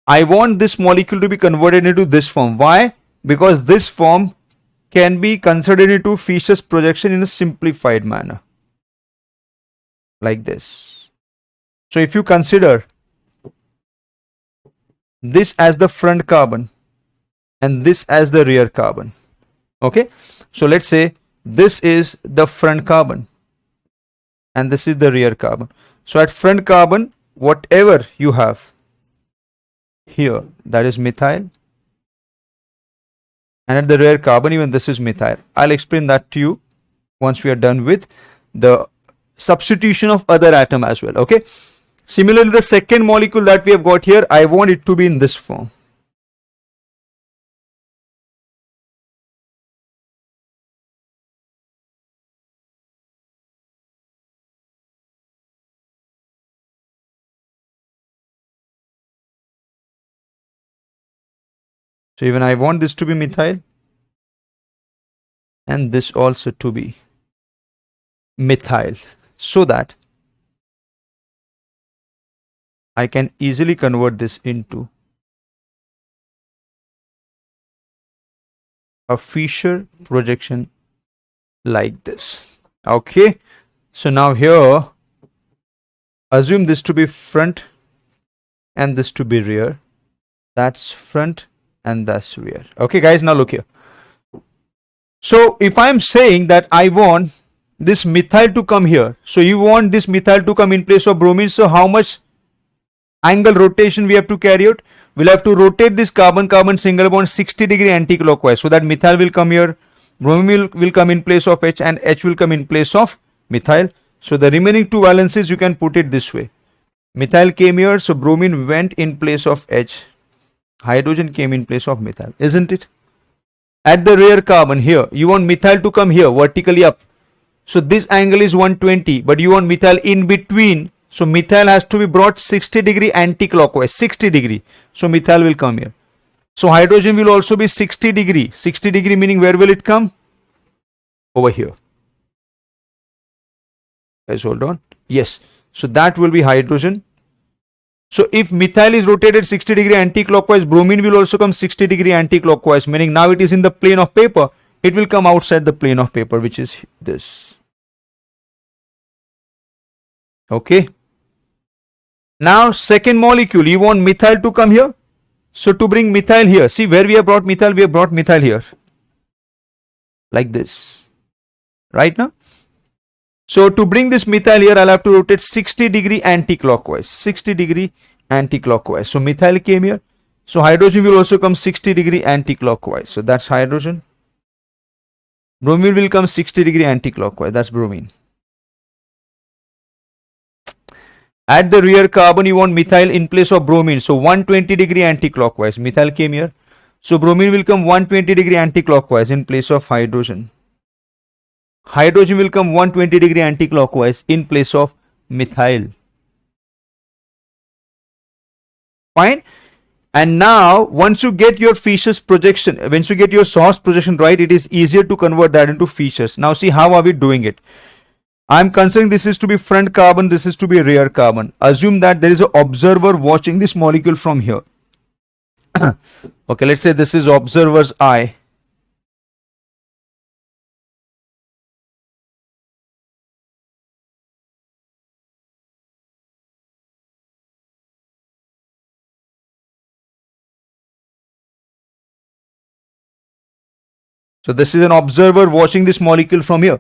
I want this molecule to be converted into this form. Why? Because this form can be considered into Fischer's projection in a simplified manner. Like this. So if you consider this as the front carbon and this as the rear carbon. Okay. So let's say this is the front carbon and this is the rear carbon. So at front carbon, whatever you have here, that is methyl, and at the rear carbon, even this is methyl. I'll explain that to you once we are done with the substitution of other atom as well. Okay. Similarly, the second molecule that we have got here, I want it to be in this form. So even I want this to be methyl and this also to be methyl, so that I can easily convert this into a Fischer projection like this. Okay. So now here, assume this to be front and this to be rear. That's front and that's rear. Okay guys, now look here. So if I'm saying that I want this methyl to come here, so you want this methyl to come in place of bromine, so how much angle rotation we have to carry out? We'll have to rotate this carbon-carbon single bond 60 degree anti-clockwise, so that methyl will come here, bromine will come in place of H, and H will come in place of methyl. So the remaining two valences, you can put it this way. Methyl came here, so bromine went in place of H. Hydrogen came in place of methyl, isn't it? At the rear carbon here, you want methyl to come here, vertically up. So this angle is 120, but you want methyl in between. So methyl has to be brought 60 degree anti-clockwise, 60 degree. So methyl will come here. So hydrogen will also be 60 degree. 60 degree meaning where will it come? Over here. Guys, hold on. Yes. So that will be hydrogen. So if methyl is rotated 60 degree anti-clockwise, bromine will also come 60 degree anti-clockwise, meaning now it is in the plane of paper. It will come outside the plane of paper, which is this. Okay. Now second molecule, you want methyl to come here. So to bring methyl here, see where we have brought methyl, we have brought methyl here. Like this. Right now? So to bring this methyl here, I'll have to rotate 60 degree anti-clockwise. 60 degree anti-clockwise. So methyl came here. So hydrogen will also come 60 degree anti-clockwise. So that's hydrogen. Bromine will come 60 degree anti-clockwise. That's bromine. At the rear carbon, you want methyl in place of bromine. So 120 degree anti-clockwise. Methyl came here. So bromine will come 120 degree anti-clockwise in place of hydrogen. Hydrogen will come 120 degree anti-clockwise in place of methyl. Fine. And now, once you get your Fisher's projection, once you get your source projection right, it is easier to convert that into Fisher's. Now see how are we doing it. I'm considering this is to be front carbon, this is to be rear carbon. Assume that there is an observer watching this molecule from here. Okay, let's say this is observer's eye. So this is an observer watching this molecule from here.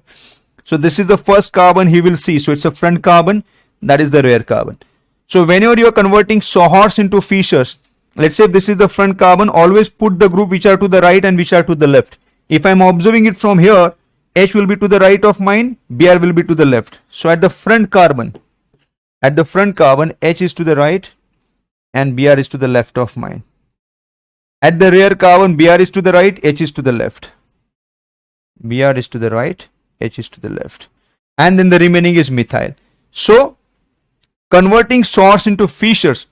So this is the first carbon he will see. So it's a front carbon, that is the rear carbon. So whenever you are converting Sohor's into Fisher's, let's say if this is the front carbon, always put the group which are to the right and which are to the left. If I'm observing it from here, H will be to the right of mine, Br will be to the left. So at the front carbon, H is to the right and Br is to the left of mine. At the rear carbon, Br is to the right, H is to the left. Br is to the right, H is to the left. And then the remaining is methyl. So, converting source into Fisher's,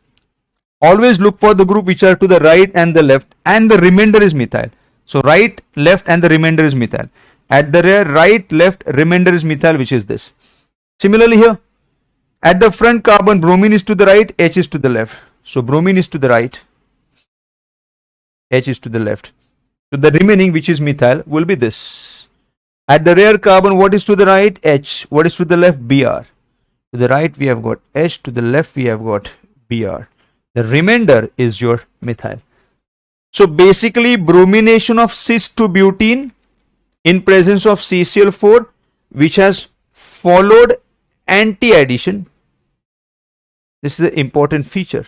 always look for the group which are to the right and the left, and the remainder is methyl. So, right, left, and the remainder is methyl. At the rear, right, left, remainder is methyl, which is this. Similarly here, at the front carbon, bromine is to the right, H is to the left. So, bromine is to the right, H is to the left. So, the remaining, which is methyl, will be this. At the rear carbon, what is to the right? H. What is to the left? Br. To the right, we have got H. To the left, we have got Br. The remainder is your methyl. So basically, bromination of cis to butene in presence of CCl4, which has followed anti-addition. This is an important feature.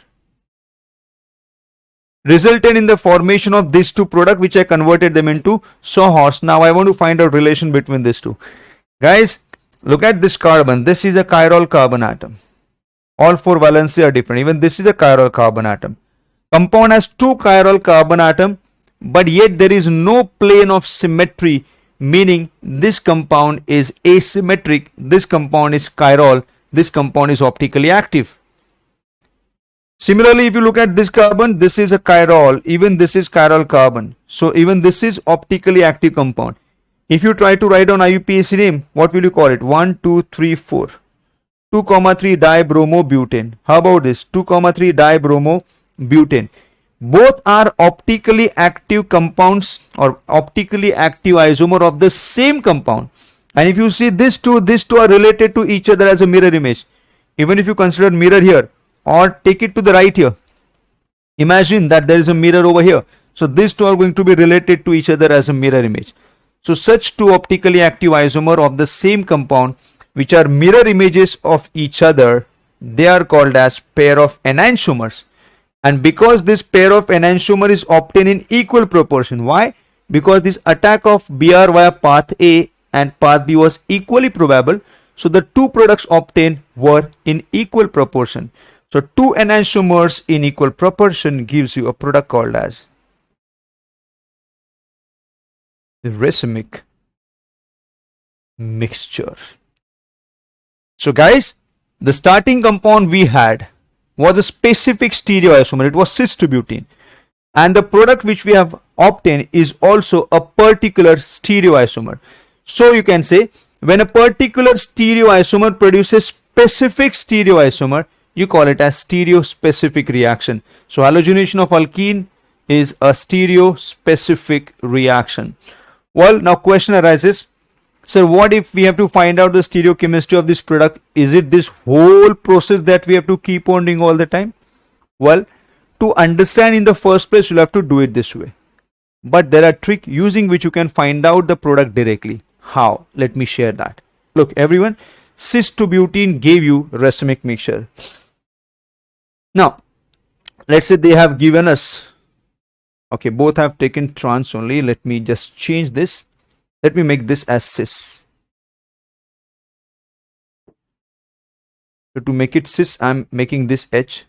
Resulted in the formation of these two products, which I converted them into Sohor's. Now I want to find out relation between these two. Guys, look at this carbon. This is a chiral carbon atom. All four valency are different. Even this is a chiral carbon atom. Compound has two chiral carbon atom, but yet there is no plane of symmetry, meaning this compound is asymmetric. This compound is chiral. This compound is optically active. Similarly, if you look at this carbon, this is a chiral, even this is chiral carbon. So even this is optically active compound. If you try to write down IUPAC name, what will you call it? 1, 2, 3, 4. 2,3 dibromobutane. How about this? 2,3 dibromobutane. Both are optically active compounds or optically active isomer of the same compound. And if you see these two are related to each other as a mirror image. Even if you consider mirror here, or take it to the right here. Imagine that there is a mirror over here. So these two are going to be related to each other as a mirror image. So such two optically active isomer of the same compound, which are mirror images of each other, they are called as pair of enantiomers. And because this pair of enantiomer is obtained in equal proportion. Why? Because this attack of Br via path A and path B was equally probable. So the two products obtained were in equal proportion. So two enantiomers in equal proportion gives you a product called as the racemic mixture. So guys, the starting compound we had was a specific stereoisomer. It was cis-to-butene. And the product which we have obtained is also a particular stereoisomer. So you can say when a particular stereoisomer produces specific stereoisomer, you call it as stereospecific reaction. So halogenation of alkene is a stereospecific reaction. Well, now question arises, so what if we have to find out the stereochemistry of this product? Is it this whole process that we have to keep on doing all the time? Well, to understand in the first place, you'll have to do it this way. But there are tricks using which you can find out the product directly. How? Let me share that. Look, everyone, cis to butene gave you racemic mixture. Now, let's say they have given us, okay, both have taken trans only. Let me just change this. Let me make this as cis. So to make it cis, I'm making this H.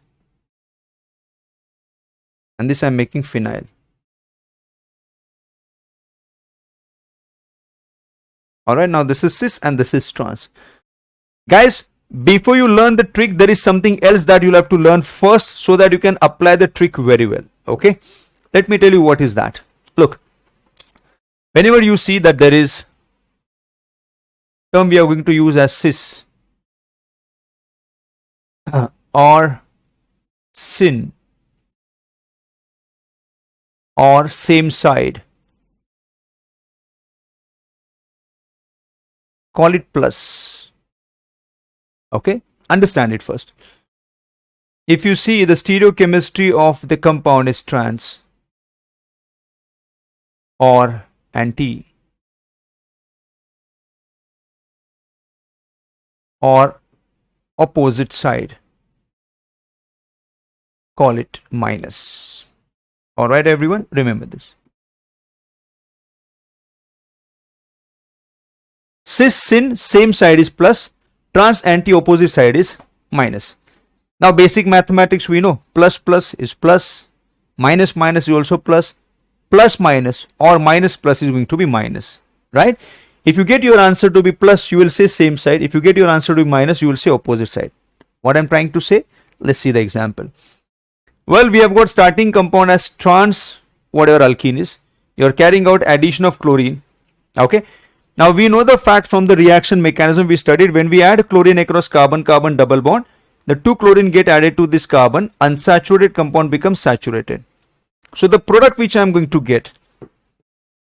And this I'm making phenyl. Alright, now this is cis and this is trans. Guys, before you learn the trick, there is something else that you'll have to learn first so that you can apply the trick very well. Okay, let me tell you what is that. Look, whenever you see that there is term we are going to use as cis or syn or same side, call it plus. Okay, understand it first. If you see the stereochemistry of the compound is trans or anti or opposite side, call it minus. All right, everyone, remember this. Cis syn same side is plus, trans anti opposite side is minus. Now basic mathematics we know, plus plus is plus, minus minus is also plus, plus minus or minus plus is going to be minus, right? If you get your answer to be plus, you will say same side. If you get your answer to be minus, you will say opposite side. What I'm trying to say, let's see the example. Well, we have got starting compound as trans whatever alkene is. You're carrying out addition of chlorine. Okay. Now we know the fact from the reaction mechanism we studied, when we add chlorine across carbon-carbon double bond, the two chlorine get added to this carbon, unsaturated compound becomes saturated. So the product which I am going to get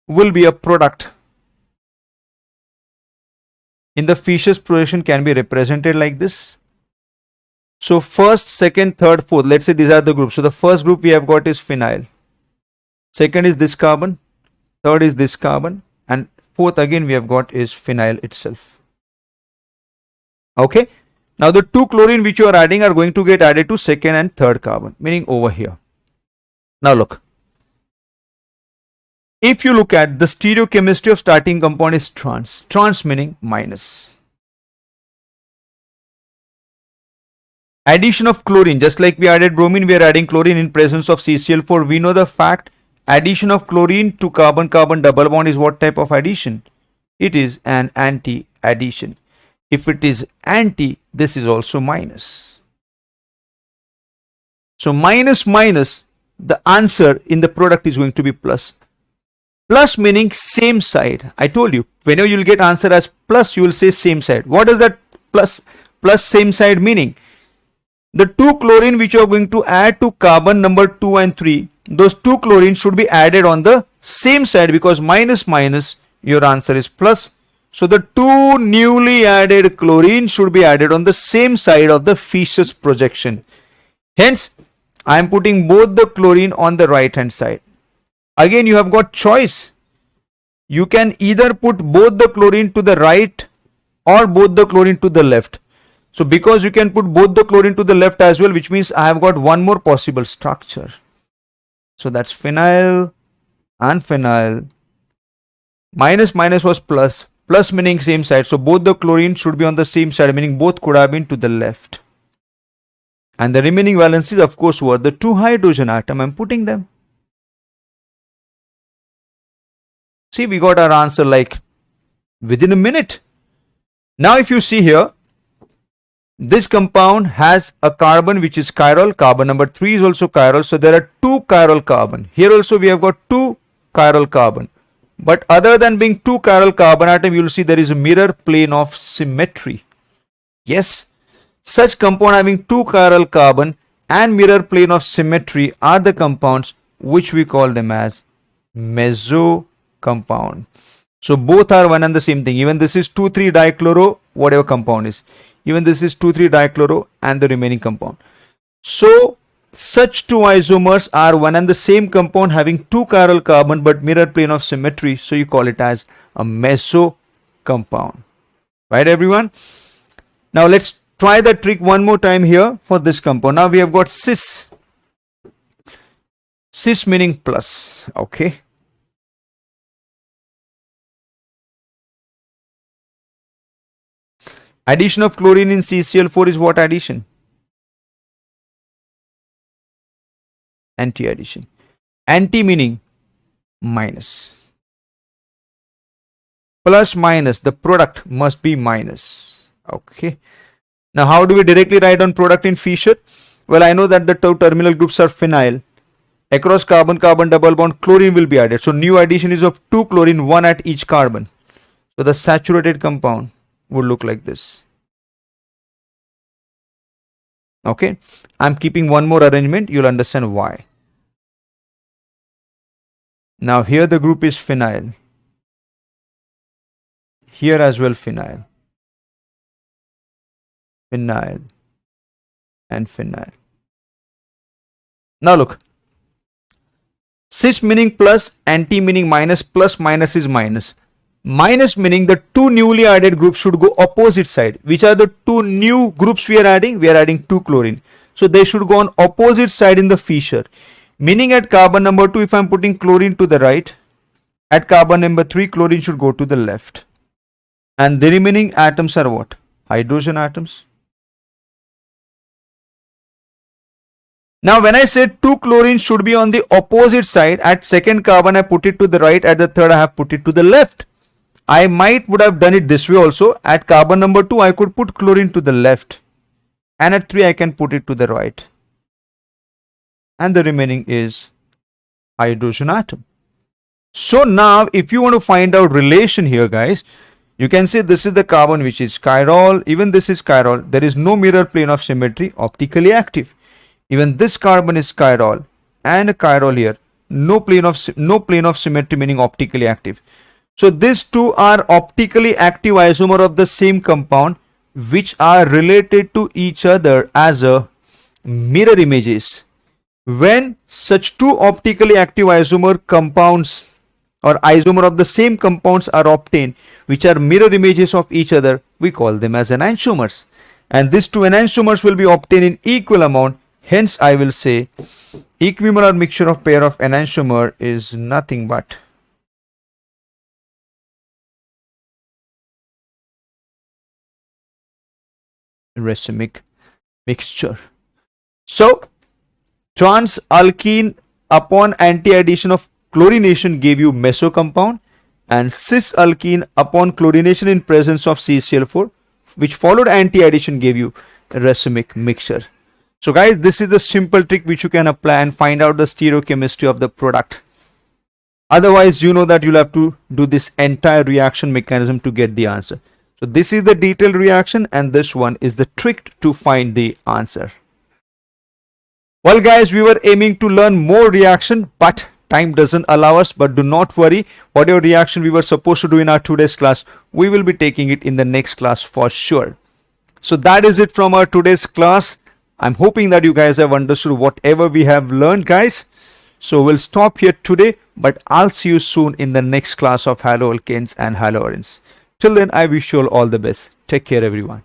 will be a product in the Fischer's progression can be represented like this. So first, second, third, fourth, let's say these are the groups. So the first group we have got is phenyl. Second is this carbon. Third is this carbon. And fourth again we have got is phenyl itself. Okay. Now the two chlorine which you are adding are going to get added to second and third carbon, meaning over here. Now look. If you look at the stereochemistry of starting compound is trans. Trans meaning minus. Addition of chlorine, just like we added bromine, we are adding chlorine in presence of CCl4. We know the fact addition of chlorine to carbon-carbon double bond is what type of addition? It is an anti-addition. If it is anti, this is also minus. So minus minus, the answer in the product is going to be plus. Plus meaning same side. I told you, whenever you will get answer as plus, you will say same side. What does that plus same side meaning? The two chlorine which you are going to add to carbon number 2 and 3, those two chlorine should be added on the same side, because minus minus, your answer is plus. So the two newly added chlorine should be added on the same side of the Fischer's projection. Hence, I am putting both the chlorine on the right hand side. Again, you have got choice. You can either put both the chlorine to the right or both the chlorine to the left. So because you can put both the chlorine to the left as well, which means I have got one more possible structure. So that's phenyl and phenyl. Minus minus was plus. Plus meaning same side. So both the chlorine should be on the same side, meaning both could have been to the left. And the remaining valencies, of course, were the two hydrogen atom. I'm putting them. See, we got our answer like within a minute. Now if you see here, this compound has a carbon which is chiral. Carbon number 3 is also chiral. So there are two chiral carbon. Here also we have got two chiral carbon. But other than being two chiral carbon atom, you will see there is a mirror plane of symmetry. Yes, Such compound having two chiral carbon and mirror plane of symmetry are the compounds which we call them as meso compound. So both are one and the same thing. Even this is 2,3-dichloro, whatever compound is. Even this is 2,3-dichloro and the remaining compound. So such two isomers are one and the same compound having two chiral carbon but mirror plane of symmetry. So you call it as a meso compound. Right, everyone? Now let's try the trick one more time here for this compound. Now we have got cis. Cis meaning plus. Okay. Addition of chlorine in CCl4 is what addition? Anti-addition. Anti meaning minus. Plus minus, the product must be minus. Okay. Now how do we directly write on product in Fischer? Well, I know that the two terminal groups are phenyl. Across carbon-carbon double bond, chlorine will be added. So new addition is of 2 chlorine, 1 at each carbon. So the saturated compound would look like this. Okay. I'm keeping one more arrangement. You'll understand why. Now here the group is phenyl. Here as well phenyl. Phenyl and phenyl. Now look. Cis meaning plus, anti meaning minus, plus minus is minus. Minus meaning the two newly added groups should go opposite side. Which are the two new groups we are adding? We are adding 2 chlorine. So they should go on opposite side in the Fischer. Meaning at carbon number 2, if I am putting chlorine to the right, at carbon number 3, chlorine should go to the left. And the remaining atoms are what? Hydrogen atoms. Now when I said 2 chlorine should be on the opposite side, at second carbon I put it to the right, at the third I have put it to the left. I would have done it this way also. At carbon number 2 I could put chlorine to the left, and at 3 I can put it to the right. And the remaining is hydrogen atom. So now if you want to find out relation here, guys, you can say this is the carbon which is chiral, even this is chiral. There is no mirror plane of symmetry, optically active. Even this carbon is chiral and a chiral here. No plane of symmetry meaning optically active. So these two are optically active isomer of the same compound which are related to each other as a mirror images. When such two optically active isomer compounds or isomer of the same compounds are obtained which are mirror images of each other, we call them as enantiomers. And these two enantiomers will be obtained in equal amount. Hence I will say equimolar mixture of pair of enantiomer is nothing but racemic mixture. So trans-alkene upon anti-addition of chlorination gave you meso compound, and cis-alkene upon chlorination in presence of CCl4 which followed anti-addition gave you racemic mixture. So guys, this is the simple trick which you can apply and find out the stereochemistry of the product. Otherwise, you know that you'll have to do this entire reaction mechanism to get the answer. So this is the detailed reaction and this one is the trick to find the answer. Well guys, we were aiming to learn more reaction, but time doesn't allow us. But do not worry, whatever reaction we were supposed to do in our today's class, we will be taking it in the next class for sure. So that is it from our today's class. I'm hoping that you guys have understood whatever we have learned, guys. So we'll stop here today, but I'll see you soon in the next class of Haloalkanes and Haloarenes. Till then, I wish you all the best. Take care, everyone.